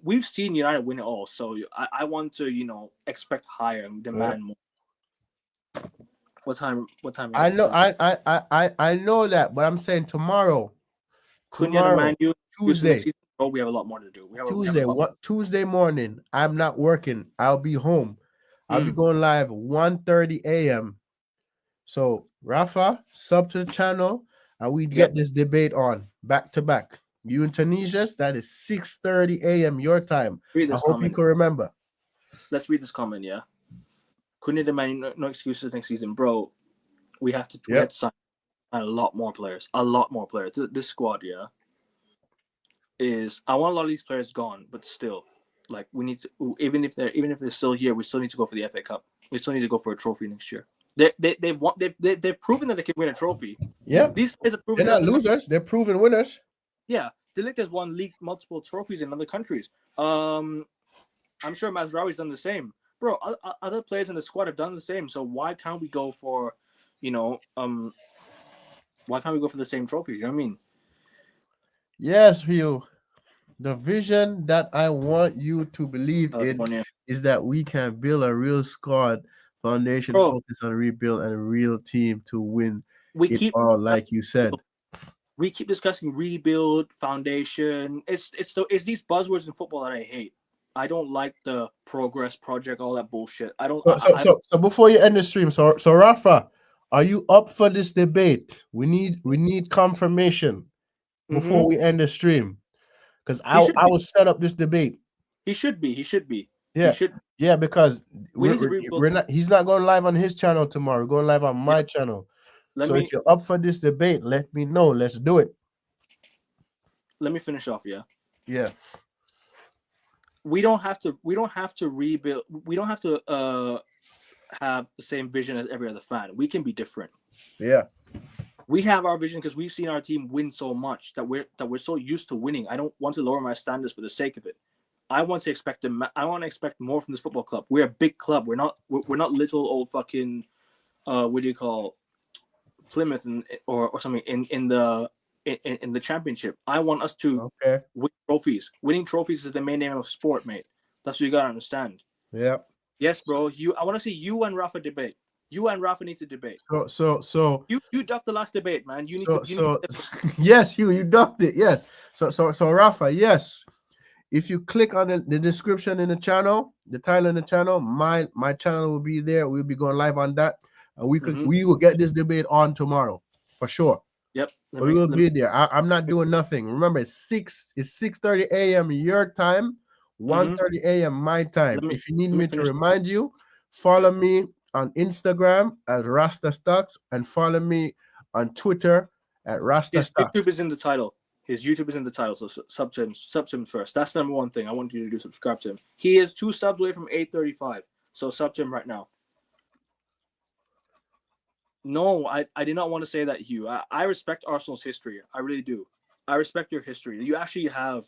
we've seen United win it all, so I want to expect higher and demand more. What time?
I know. I know that, but I'm saying tomorrow.
Couldn't you demand you
Tuesday.
Oh, we have a lot more to do.
Tuesday morning. I'm not working. I'll be home. I'll be going live 1:30 a.m. So Rafa, sub to the channel, and we get this debate on back to back. You in Tunisia, that is 6:30 a.m. your time.
Read this
I hope
comment.
you can remember.
Let's read this comment, yeah. Couldn't you demand no excuses next season, bro? We have to sign a lot more players. A lot more players. This squad, yeah, I want a lot of these players gone, but still, like we need to even if they're still here, we still need to go for the FA Cup. We still need to go for a trophy next year. They've proven that they can win a trophy.
Yeah,
these players have proven
they're not losers. They're proven winners.
Yeah, De Ligt has won multiple trophies in other countries. I'm sure Mazraoui's done the same, bro. Other players in the squad have done the same. So why can't we go for, why can't we go for the same trophies? You know what I mean?
Yes, Rio. The vision that I want you to believe in is that we can build a real squad foundation, focus on rebuild, and a real team to win all, like you said.
We keep discussing rebuild, foundation. It's these buzzwords in football that I hate. I don't like the progress project, all that bullshit. I don't.
So before you end the stream, so Rafa, are you up for this debate? We need confirmation before we end the stream, because I will set up this debate.
He should be. He should be.
Yeah.
He should.
Yeah, because
We need to rebuild.
we're not. He's not going live on his channel tomorrow. We're going live on my channel. If you're up for this debate, let me know. Let's do it.
Let me finish off. Yeah.
Yeah.
We don't have to rebuild. We don't have to have the same vision as every other fan. We can be different.
Yeah.
We have our vision because we've seen our team win so much that we're so used to winning. I don't want to lower my standards for the sake of it. I want to expect more from this football club. We're a big club. We're not little old fucking what do you call Plymouth or something in the championship. I want us to win trophies. Winning trophies is the main aim of sport, mate. That's what you gotta understand.
Yeah.
Yes, bro. I want to see you and Rafa debate. You and Rafa need to debate.
So
you ducked the last debate, man. You need
yes, you ducked it. Yes. So Rafa, yes. If you click on the description in the channel, the title in the channel, my channel will be there. We'll be going live on that, and we will get this debate on tomorrow for sure.
Yep,
we will be there. I'm not doing nothing. Remember, it's 6:30 a.m. your time, 1:30 a.m. my time. If you need me to remind you, follow me on Instagram at Rasta Stocks and follow me on Twitter at Rasta Stocks.
YouTube is in the title. His YouTube is in the title, so sub to him first. That's number one thing I want you to do. Subscribe to him. He is 2 subs away from 835, so sub to him right now. No, I did not want to say that, Hugh. I respect Arsenal's history. I really do. I respect your history. You actually have.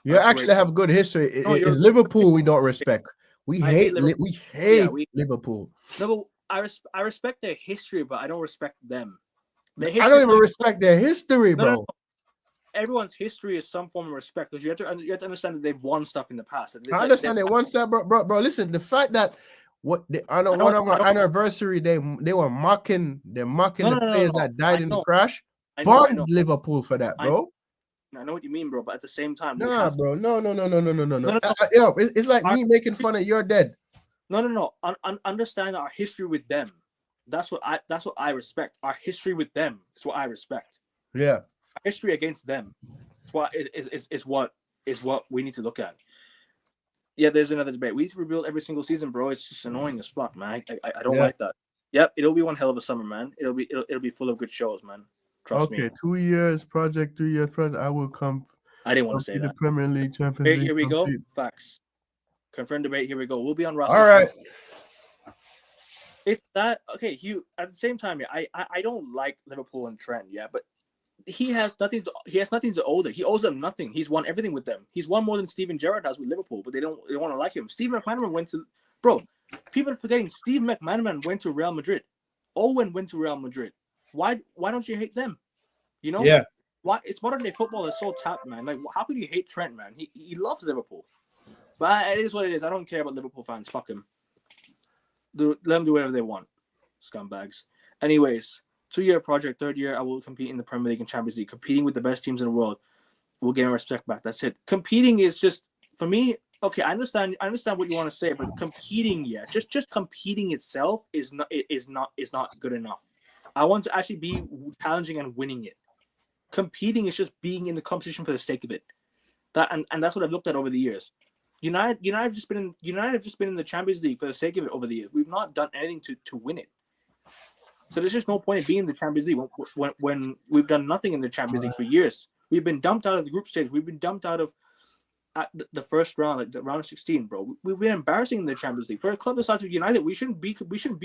You actually have good history. It's Liverpool we don't respect. We hate Liverpool.
No, but I respect their history, but I don't respect them.
I don't even respect their history, bro. No.
Everyone's history is some form of respect because you have to understand that they've won stuff in the past.
I understand they won stuff, bro. Listen, the fact that on our anniversary they were mocking the players that died in the crash. Bond Liverpool for that, bro.
I know what you mean, bro, but at the same time,
bro, no. It's like me making fun of your dead.
No. Understand our history with them. That's what I respect. Our history with them is what I respect.
Yeah.
Our history against them is what we need to look at. Yeah, there's another debate. We need to rebuild every single season, bro. It's just annoying as fuck, man. I don't like that. Yep, it'll be one hell of a summer, man. It'll be full of good shows, man. Trust me.
2 years project, 3 years project. I will come.
I didn't want to say that.
The Premier League, Champions League.
Here we go. Facts. Confirmed debate. Here we go. We'll be on Ross.
All right.
It's that okay, Hugh. At the same time, yeah, I don't like Liverpool and Trent, yeah, but he has nothing to owe them. He owes them nothing. He's won everything with them. He's won more than Steven Gerrard has with Liverpool, but they don't want to like him. Steve McManaman went to people are forgetting Steve McManaman went to Real Madrid. Owen went to Real Madrid. Why don't you hate them? You know?
Yeah.
Why it's modern day football is so tapped, man. Like how could you hate Trent, man? He loves Liverpool. But it is what it is. I don't care about Liverpool fans. Fuck him. Let them do whatever they want. Scumbags. Anyways, 2-year project, 3rd year, I will compete in the Premier League and Champions League. Competing with the best teams in the world. We'll get our respect back. That's it. Competing is just, for me, okay, I understand what you want to say, but competing, just competing itself is not good enough. I want to actually be challenging and winning it. Competing is just being in the competition for the sake of it. And that's what I've looked at over the years. United have just been in the Champions League for the sake of it over the years. We've not done anything to win it. So there's just no point in being in the Champions League when we've done nothing in the Champions League for years. We've been dumped out of the group stage. We've been dumped out of the first round, like the round of 16, bro. We've been embarrassing in the Champions League. For a club the size of United, we shouldn't be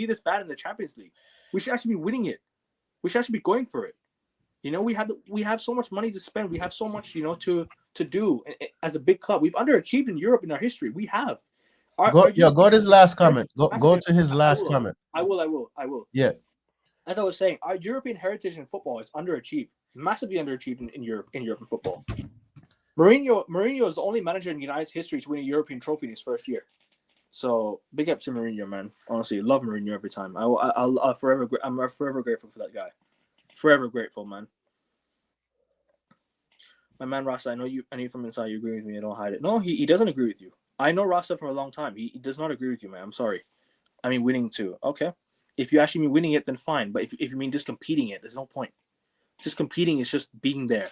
this bad in the Champions League. We should actually be winning it. We should actually be going for it. You know, we have so much money to spend. We have so much, to do as a big club. We've underachieved in Europe in our history. We have.
Go to his last comment. Go to his last comment.
I will.
Yeah.
As I was saying, our European heritage in football is underachieved, massively underachieved in Europe in football. Mourinho is the only manager in United's history to win a European trophy in his first year. So big up to Mourinho, man. Honestly, love Mourinho every time. I'm forever grateful for that guy. Forever grateful, man. My man Rasta, I know you from inside you agree with me. I don't hide it. No, he doesn't agree with you. I know Rasta for a long time. He does not agree with you, man. I'm sorry. I mean, winning too. Okay. If you actually mean winning it, then fine. But if you mean just competing it, there's no point. Just competing is just being there.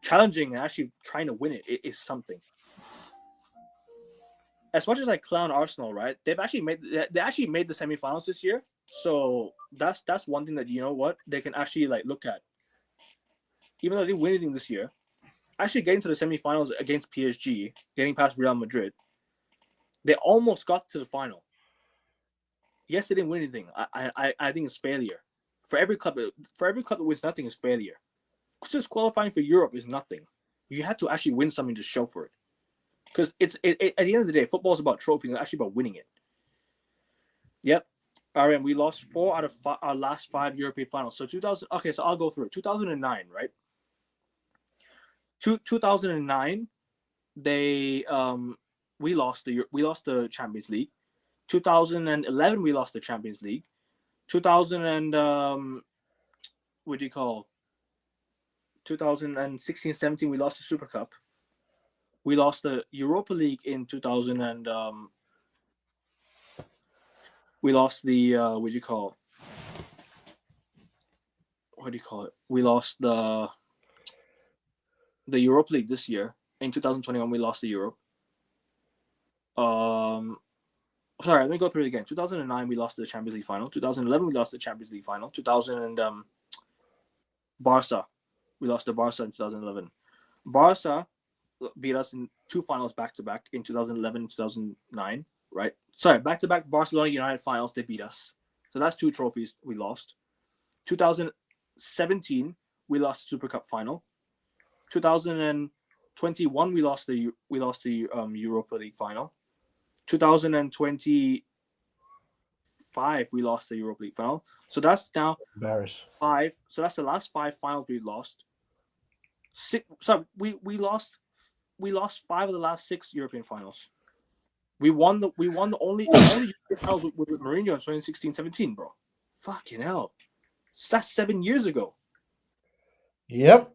Challenging and actually trying to win it is something. As much as I clown Arsenal, right? They actually made the semifinals this year. So that's one thing that you know what they can actually like look at. Even though they didn't win anything this year, actually getting to the semifinals against PSG, getting past Real Madrid, they almost got to the final. Yes, they didn't win anything. I think it's failure. For every club that wins nothing is failure. Just qualifying for Europe is nothing. You have to actually win something to show for it. Because at the end of the day, football is about trophies. It's actually about winning it. Yep. All right, we lost 4 out of our last 5 European finals. So 2000. Okay, so I'll go through it. 2009, right? 2009, we lost the Champions League. 2011, we lost the Champions League. 2000 and what do you call? 2016-17, we lost the Super Cup. We lost the Europa League in 2000 and we lost the what do you call it? We lost the Europa League this year. In 2021, we lost the Europe. Sorry, let me go through it again. 2009, we lost the Champions League final. 2011, we lost the Champions League final. 2000 and Barca, we lost to Barca in 2011. Barca beat us in 2 finals back to back in 2011 and 2009. Right? Sorry, back to back Barcelona United finals. They beat us. So that's 2 trophies we lost. 2017, we lost the Super Cup final. 2021, we lost the Europa League final. 2025, we lost the Europa League final. So that's now 5. So that's the last 5 finals we lost. We lost 5 of the last 6 European finals. We won the only European finals with Mourinho in 2016-17, bro. Fucking hell. That's 7 years ago.
Yep.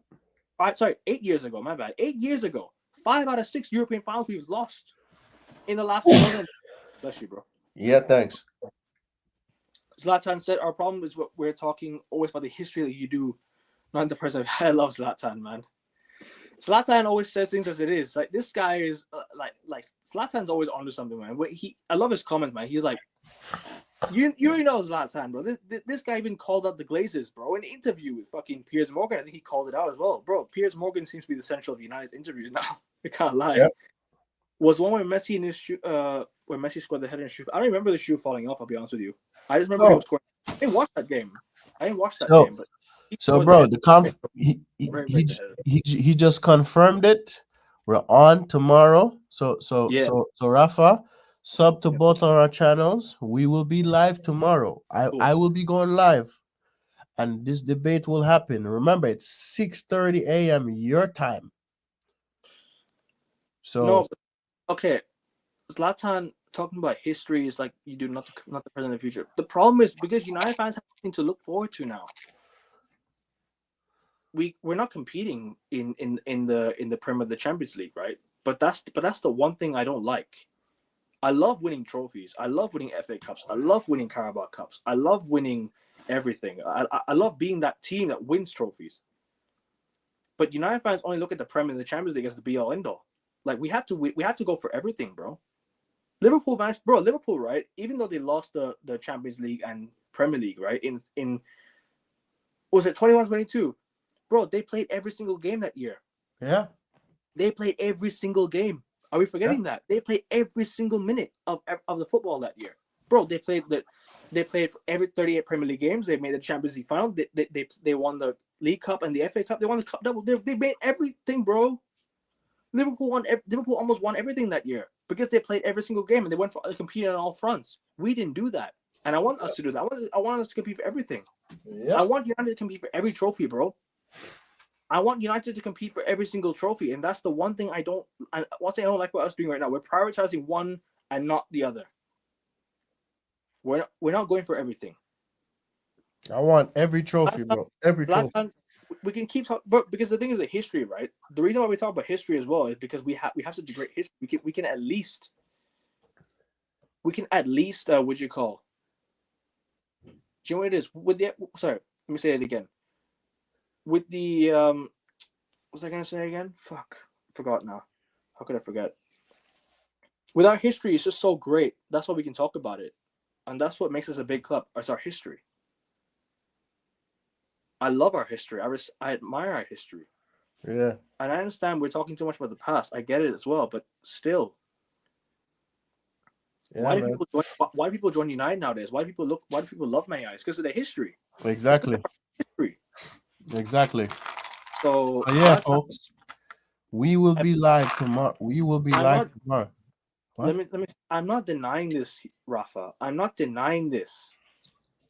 8 years ago. My bad. 8 years ago. 5 out of 6 European finals we've lost in the last season. Bless you, bro.
Yeah, thanks.
Zlatan said our problem is what we're talking always about the history that you do, not the present. I love Zlatan, man. Zlatan always says things as it is. Like this guy is like Zlatan's always onto something, man. I love his comments, man. He's like, you know Zlatan, bro. This guy even called out the Glazers, bro, in an interview with fucking Piers Morgan. I think he called it out as well, bro. Piers Morgan seems to be the central of United's interviews now. I can't lie. Yep. Was one where Messi in his shoe, where Messi scored the header in his shoe. I don't remember the shoe falling off. I'll be honest with you. I just remember him scoring. I didn't watch that game. game, but
bro, he just confirmed it. We're on tomorrow. So Rafa, sub to both of our channels. We will be live tomorrow. I will be going live, and this debate will happen. Remember, it's 6:30 a.m. your time. So
no, okay. Zlatan talking about history is like you do not the present and the future. The problem is because United fans have nothing to look forward to now. We're not competing in the Prem of the Champions League, right? But that's the one thing I don't like. I love winning trophies. I love winning FA Cups. I love winning Carabao Cups. I love winning everything. I love being that team that wins trophies. But United fans only look at the Prem and the Champions League as the be-all end-all. Like we have to go for everything, bro. Liverpool, right? Even though they lost the Champions League and Premier League, right? In was it 21-22? Bro, they played every single game that year.
Yeah.
They played every single game. Are we forgetting that? They played every single minute of the football that year. Bro, they played for every 38 Premier League games. They made the Champions League final. They won the League Cup and the FA Cup. They won the Cup double. They made everything, bro. Liverpool almost won everything that year because they played every single game and they competed on all fronts. We didn't do that, and I want us to do that. I want us to compete for everything. Yep. I want United to compete for every trophy, bro. I want United to compete for every single trophy, and that's the one thing I don't like what us doing right now. We're prioritizing one and not the other. We're not going for everything.
I want every trophy, bro. Every trophy.
we can keep talking, but because the thing is the history, right? The reason why we talk about history as well is because we have such a great history. We can at least what you call? Do you know what it is with the? Sorry, let me say it again. With the what was I gonna say again? Fuck, I forgot now. How could I forget? With our history, it's just so great. That's why we can talk about it, and that's what makes us a big club. It's our history. I love our history. I admire our history.
Yeah.
And I understand we're talking too much about the past. I get it as well, but still,
Yeah,
why do
man.
people join United nowadays? Why do people love Man United? It's because of their history.
Exactly.
History.
Exactly.
So
Yeah, folks. We will be live tomorrow. We will be live tomorrow.
What? Let me. I'm not denying this, Rafa. I'm not denying this,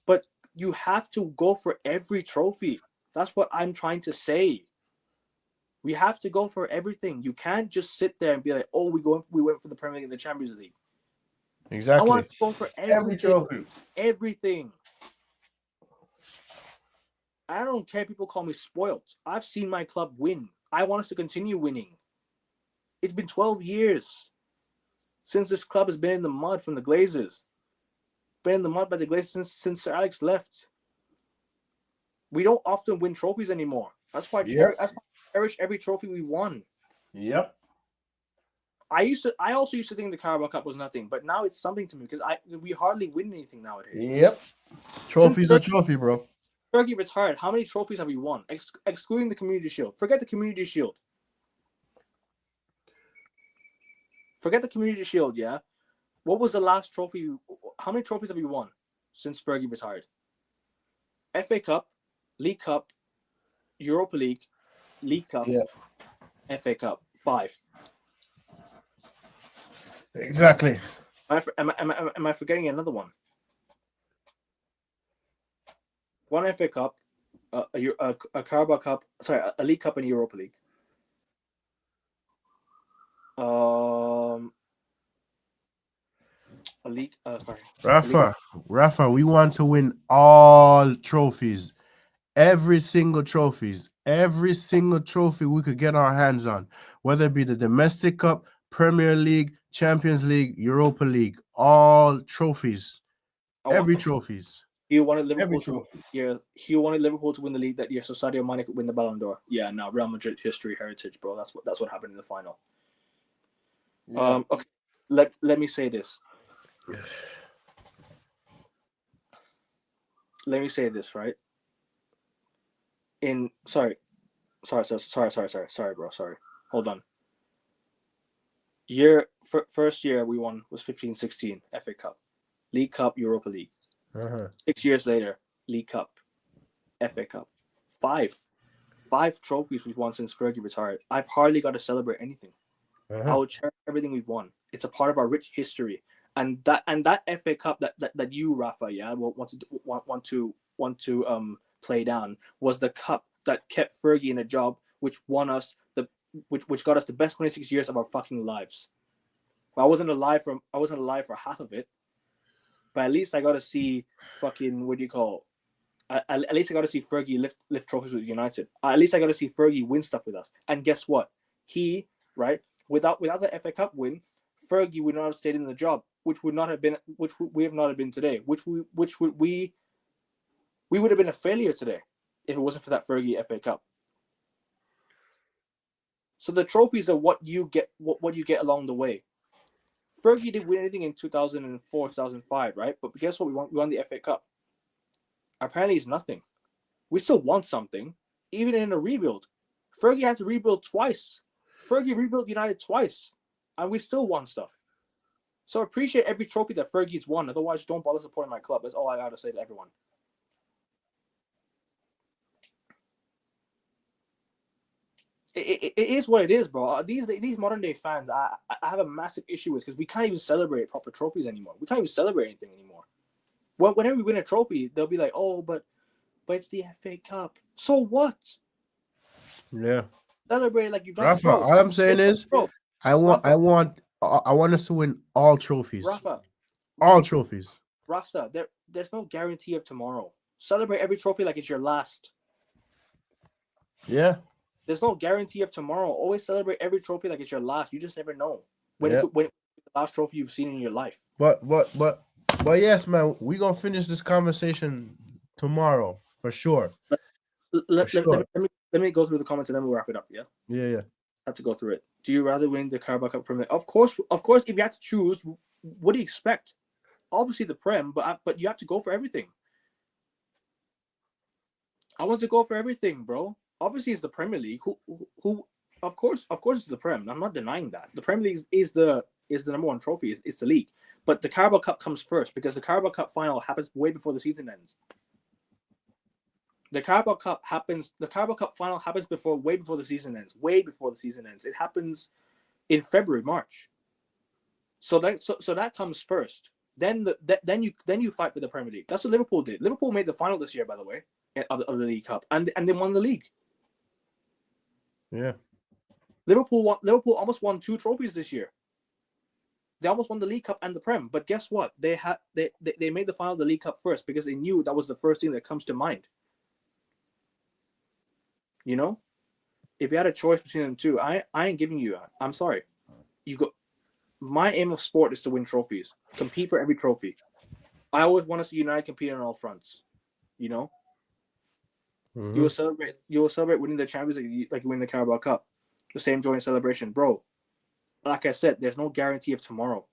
but you have to go for every trophy. That's what I'm trying to say. We have to go for everything. You can't just sit there and be like, "Oh, we went for the Premier League and the Champions League."
Exactly.
I want to go for everything.
Every trophy.
Everything. I don't care if people call me spoiled. I've seen my club win. I want us to continue winning. It's been 12 years since this club has been in the mud from the Glazers. Been in the mud by the Glazers since Sir Alex left. We don't often win trophies anymore. That's why I cherish every trophy we won.
Yep.
I also used to think the Carabao Cup was nothing, but now it's something to me because we hardly win anything nowadays.
Yep. Trophy's a trophy, bro.
Fergie retired. How many trophies have we won? Excluding the Community Shield. Forget the Community Shield. Yeah. What was the last trophy? How many trophies have we won since Fergie retired? FA Cup, League Cup, Europa League, League Cup, FA Cup. 5.
Exactly.
Am I forgetting another one? One FA Cup, a Carabao Cup. Sorry, a League Cup and Europa League. A league. Sorry.
Rafa, we want to win all trophies, every single trophy we could get our hands on, whether it be the domestic cup, Premier League, Champions League, Europa League, all trophies, every trophies.
He wanted Liverpool he wanted Liverpool to win the league that year, so Sadio Mane could win the Ballon d'Or. Yeah, no, Real Madrid history heritage, bro. That's what happened in the final. Yeah. Okay, let me say this. Let me say this, right? Sorry, bro. Sorry. Hold on. First year we won was 15-16 FA Cup, League Cup, Europa League. 6 years later, League Cup, FA Cup. 5 trophies we've won since Fergie retired. I've hardly got to celebrate anything. I will cherish everything we've won. It's a part of our rich history, and that FA Cup that you, Rafa, want to play down was the cup that kept Fergie in a job, which won us which got us the best 26 years of our fucking lives. I wasn't alive for half of it, but at least I got to see fucking at least I got to see Fergie lift trophies with United. At least I got to see Fergie win stuff with us. And guess what? Without the FA Cup win, Fergie would not have stayed in the job, which we have not have been today. We would have been a failure today if it wasn't for that Fergie FA Cup. So the trophies are what you get along the way. Fergie didn't win anything in 2004, 2005, right? But guess what? We won the FA Cup. Apparently, it's nothing. We still want something, even in a rebuild. Fergie had to rebuild twice. Fergie rebuilt United twice, and we still won stuff. So appreciate every trophy that Fergie's won. Otherwise, don't bother supporting my club. That's all I gotta say to everyone. It is what it is, bro. These modern day fans, I have a massive issue with because we can't even celebrate proper trophies anymore. We can't even celebrate anything anymore. Whenever we win a trophy, they'll be like, "Oh, but it's the FA Cup." So what?
Yeah.
Celebrate like you've done.
Rafa, all I'm saying is, I want us to win all trophies.
Rafa,
all trophies.
Rasta, there's no guarantee of tomorrow. Celebrate every trophy like it's your last.
Yeah.
There's no guarantee of tomorrow. Always celebrate every trophy like it's your last. You just never know when
Yeah.
when the last trophy you've seen in your life.
But yes, man, we gonna finish this conversation tomorrow for sure.
Let me go through the comments and then we'll wrap it up. Yeah.
Yeah.
Have to go through it. Do you rather win the Carabao Cup Premier League? Of course. If you had to choose, what do you expect? Obviously the Prem, but you have to go for everything. I want to go for everything, bro. Obviously, it's the Premier League. Who? Of course, it's the Prem. I'm not denying that. The Premier League is the number one trophy. It's the league, but the Carabao Cup comes first because the Carabao Cup final happens way before the season ends. The Carabao Cup final happens way before the season ends. Way before the season ends. It happens in February, March. So that comes first. Then you fight for the Premier League. That's what Liverpool did. Liverpool made the final this year, by the way, of the League Cup, and they won the league.
Yeah.
Liverpool almost won 2 trophies this year. They almost won the League Cup and the Prem, but guess what? They made the final of the League Cup first because they knew that was the first thing that comes to mind. You know, if you had a choice between them two, I ain't giving you that. I'm sorry. You go. My aim of sport is to win trophies, compete for every trophy. I always want to see United compete on all fronts. You know, you will celebrate winning the Champions League like you win the Carabao Cup. The same joy and celebration, bro. Like I said, there's no guarantee of tomorrow.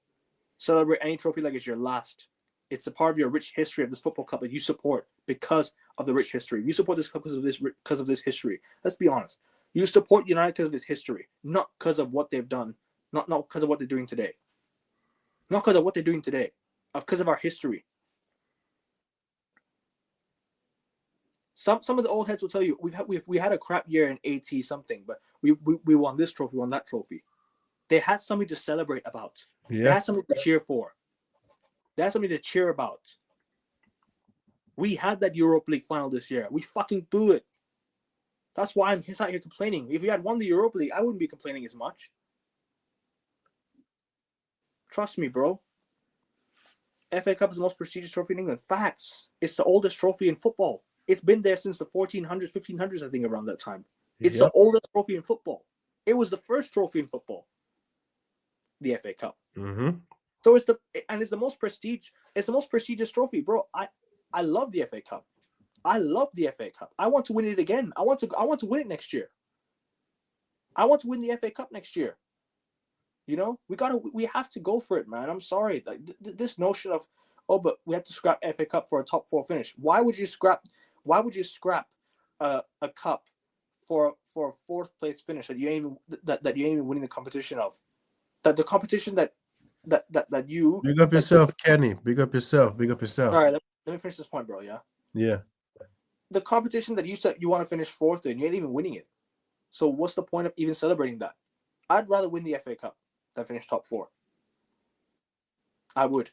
Celebrate any trophy like it's your last. It's a part of your rich history of this football club that you support because of the rich history. You support this club because of this history. Let's be honest. You support United because of its history, not because of what they've done, not because of what they're doing today. Not because of what they're doing today, because of our history. Some of the old heads will tell you we had a crap year in 80 something, but we won this trophy, won that trophy. They had something to celebrate about. Yeah. They had something to cheer for. They had something to cheer about. We had that Europa League final this year. We fucking blew it. That's why I'm out here complaining. If we had won the Europa League, I wouldn't be complaining as much. Trust me, bro. FA Cup is the most prestigious trophy in England. Facts. It's the oldest trophy in football. It's been there since the 1400s, 1500s, I think, around that time. It's the oldest trophy in football. It was the first trophy in football. The FA Cup.
Mm-hmm.
So it's the most prestige. It's the most prestigious trophy, bro. I love the FA Cup. I love the FA Cup. I want to win it again. I want to win it next year. I want to win the FA Cup next year. You know, we have to go for it, man. I'm sorry. Like this notion of, but we have to scrap FA Cup for a top 4 finish. Why would you scrap a cup for a 4th place finish that you ain't even winning the competition of? That the competition that you
big up yourself, Kenny. Big up yourself.
All right, let me finish this point, bro. Yeah.
Yeah.
The competition that you said you want to finish 4th in, you ain't even winning it. So what's the point of even celebrating that? I'd rather win the FA Cup than finish top 4. I would.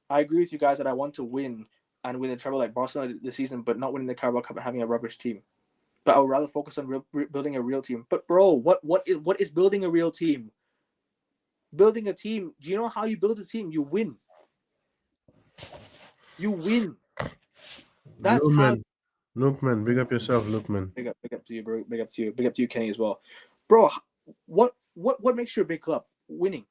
I agree with you guys that I want to win and win the treble like Barcelona this season, but not winning the Carabao Cup and having a rubbish team. But I would rather focus on building a real team. But bro, what is building a real team? Building a team. Do you know how you build a team? You win. You win. That's how.
Lookman, big up yourself, Lookman.
Big up to you, bro. Big up to you, Kenny, as well, bro. What makes you a big club? Winning.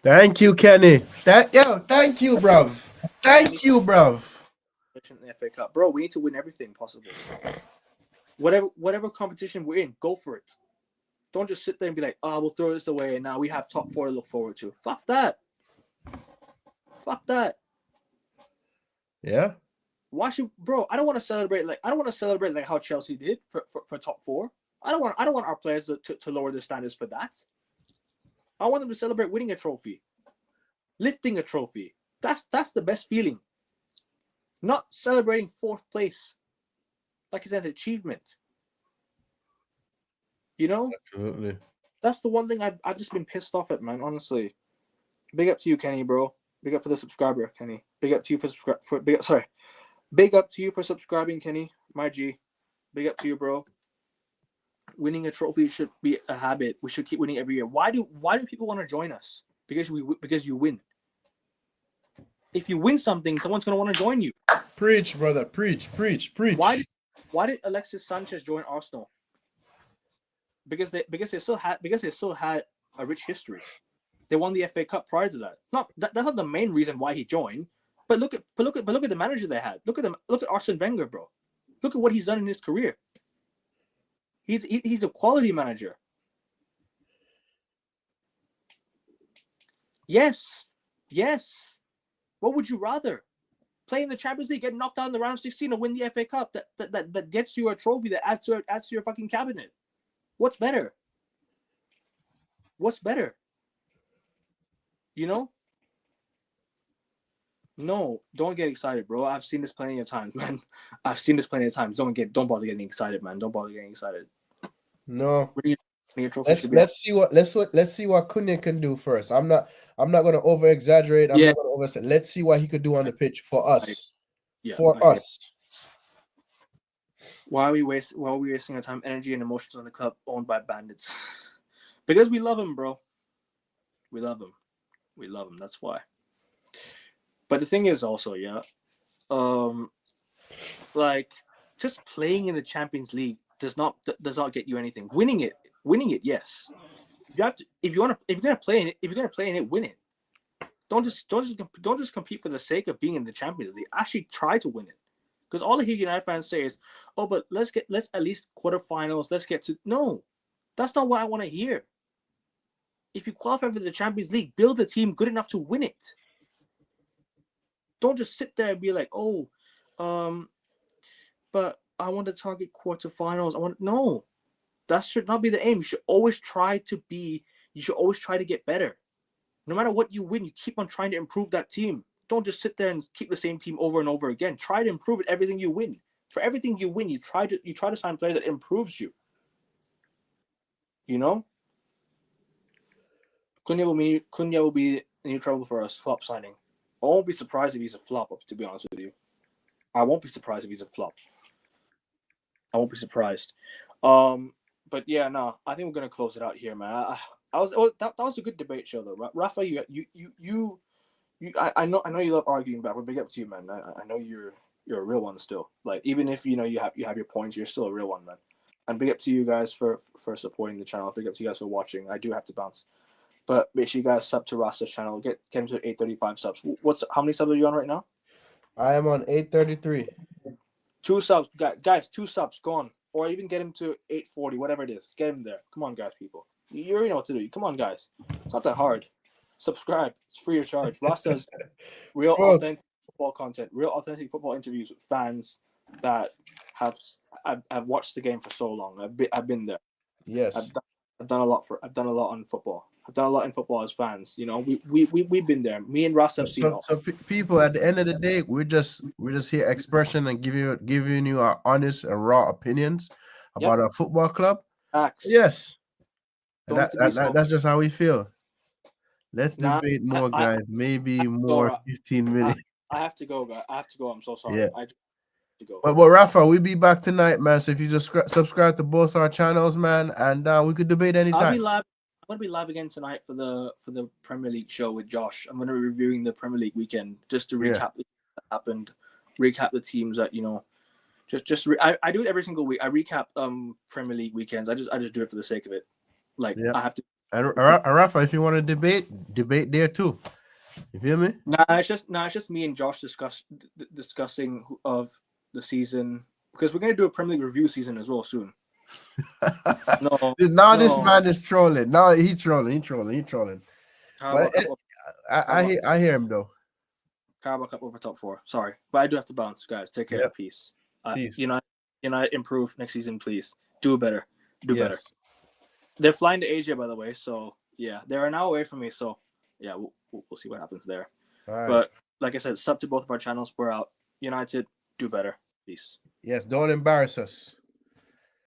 Thank you, Kenny. Thank you, bruv. Thank you, bruv.
In the FA Cup, bro. We need to win everything possible. Whatever competition we're in, go for it. Don't just sit there and be like, we'll throw this away and now we have top 4 to look forward to. Fuck that. Fuck that.
Yeah.
Why should, bro? I don't want to celebrate like how Chelsea did for top 4. I don't want our players to lower their standards for that. I want them to celebrate winning a trophy, lifting a trophy. That's the best feeling. Not celebrating 4th place like it's an achievement. You know?
Absolutely. That's
the one thing I've just been pissed off at, man. Honestly. Big up to you, Kenny, bro. Big up for the subscriber, Kenny. Big up to you Big up to you for subscribing, Kenny. My G. Big up to you, bro. Winning a trophy should be a habit. We should keep winning every year. Why do people want to join us? Because you win. If you win something, someone's gonna want to join you.
Preach, brother. Preach.
Why did Alexis Sanchez join Arsenal? Because they still had a rich history. They won the FA Cup prior to that. That's not the main reason why he joined. But look at the manager they had. Look at Arsene Wenger, bro. Look at what he's done in his career. He's a quality manager. Yes. What would you rather? Play in the Champions League, get knocked out in the round of 16, or win the FA Cup that gets you a trophy that adds to your fucking cabinet? What's better? You know? No, don't get excited, bro. I've seen this plenty of times, man. Don't bother getting excited, man. Don't bother getting excited.
No.
Let's
see what Cunha can do first. I'm not gonna over exaggerate. I'm not gonna overstate. Let's see what he could do on the pitch for us.
Why are we wasting our time, energy, and emotions on a club owned by bandits? Because we love him, bro. We love him. That's why. But the thing is also, like just playing in the Champions League does not get you anything. Winning it, yes. You have to, if you're gonna play in it, win it. Don't just compete for the sake of being in the Champions League. Actually try to win it. Because all the United fans say is, oh, but let's at least quarterfinals. Let's get to no. That's not what I want to hear. If you qualify for the Champions League, build a team good enough to win it. Don't just sit there and be like, oh, but I want to target quarterfinals. No. That should not be the aim. You should always try to get better. No matter what you win, you keep on trying to improve that team. Don't just sit there and keep the same team over and over again. Try to improve it everything you win. For everything you win, you try to sign players that improves you. You know? Cunha will be new trouble for us, flop signing. I won't be surprised if he's a flop, to be honest with you. I won't be surprised if he's a flop. I won't be surprised. But yeah, no, I think we're gonna close it out here, man. That was a good debate show though. Rafa, I know you love arguing back, but big up to you, man. I know you're a real one still. Like even if you have your points, you're still a real one, man. And big up to you guys for supporting the channel. Big up to you guys for watching. I do have to bounce, but make sure you guys sub to Rasta's channel. Get him to 835 subs. How many subs are you on right now?
I am on 833. 2
subs, guys. 2 subs, go on, or even get him to 840, whatever it is. Get him there. Come on, guys, people. You already know what to do. Come on, guys. It's not that hard. Subscribe. It's free of charge. Rasta's real authentic football content, real authentic football interviews with fans that have watched the game for so long. I've been there.
Yes.
I've done a lot on football. I've done a lot in football as fans. You know, we've been there. Me and Rasta have seen it.
So people, at the end of the day, we're just here expression and giving you our honest and raw opinions about our football club.
Facts.
Yes. And that's just how we feel. Let's debate more, guys. Maybe more 15 minutes.
I have to go, guys. I have to go. I'm so sorry.
Yeah.
I have to go.
But Rafa, we'll be back tonight, man. So if you just subscribe to both our channels, man, and we could debate anytime.
I'm gonna be live again tonight for the Premier League show with Josh. I'm gonna be reviewing the Premier League weekend just to recap what happened, recap the teams that I do it every single week. I recap Premier League weekends. I just do it for the sake of it. Like I have to.
And Rafa, if you want to debate there too. You feel me?
It's just me and Josh discussing of the season, because we're gonna do a Premier League review season as well soon.
This man is trolling. No, he's trolling. I hear him though.
Carabao Cup over top 4. Sorry, but I do have to bounce, guys. Take care. Peace.
Peace.
United improve next season, please. Do better. Better. They're flying to Asia, by the way. So yeah, they're an hour away from me. So yeah, we'll see what happens there.
Right.
But like I said, sub to both of our channels. We're out. United, do better. Peace.
Yes, don't embarrass us.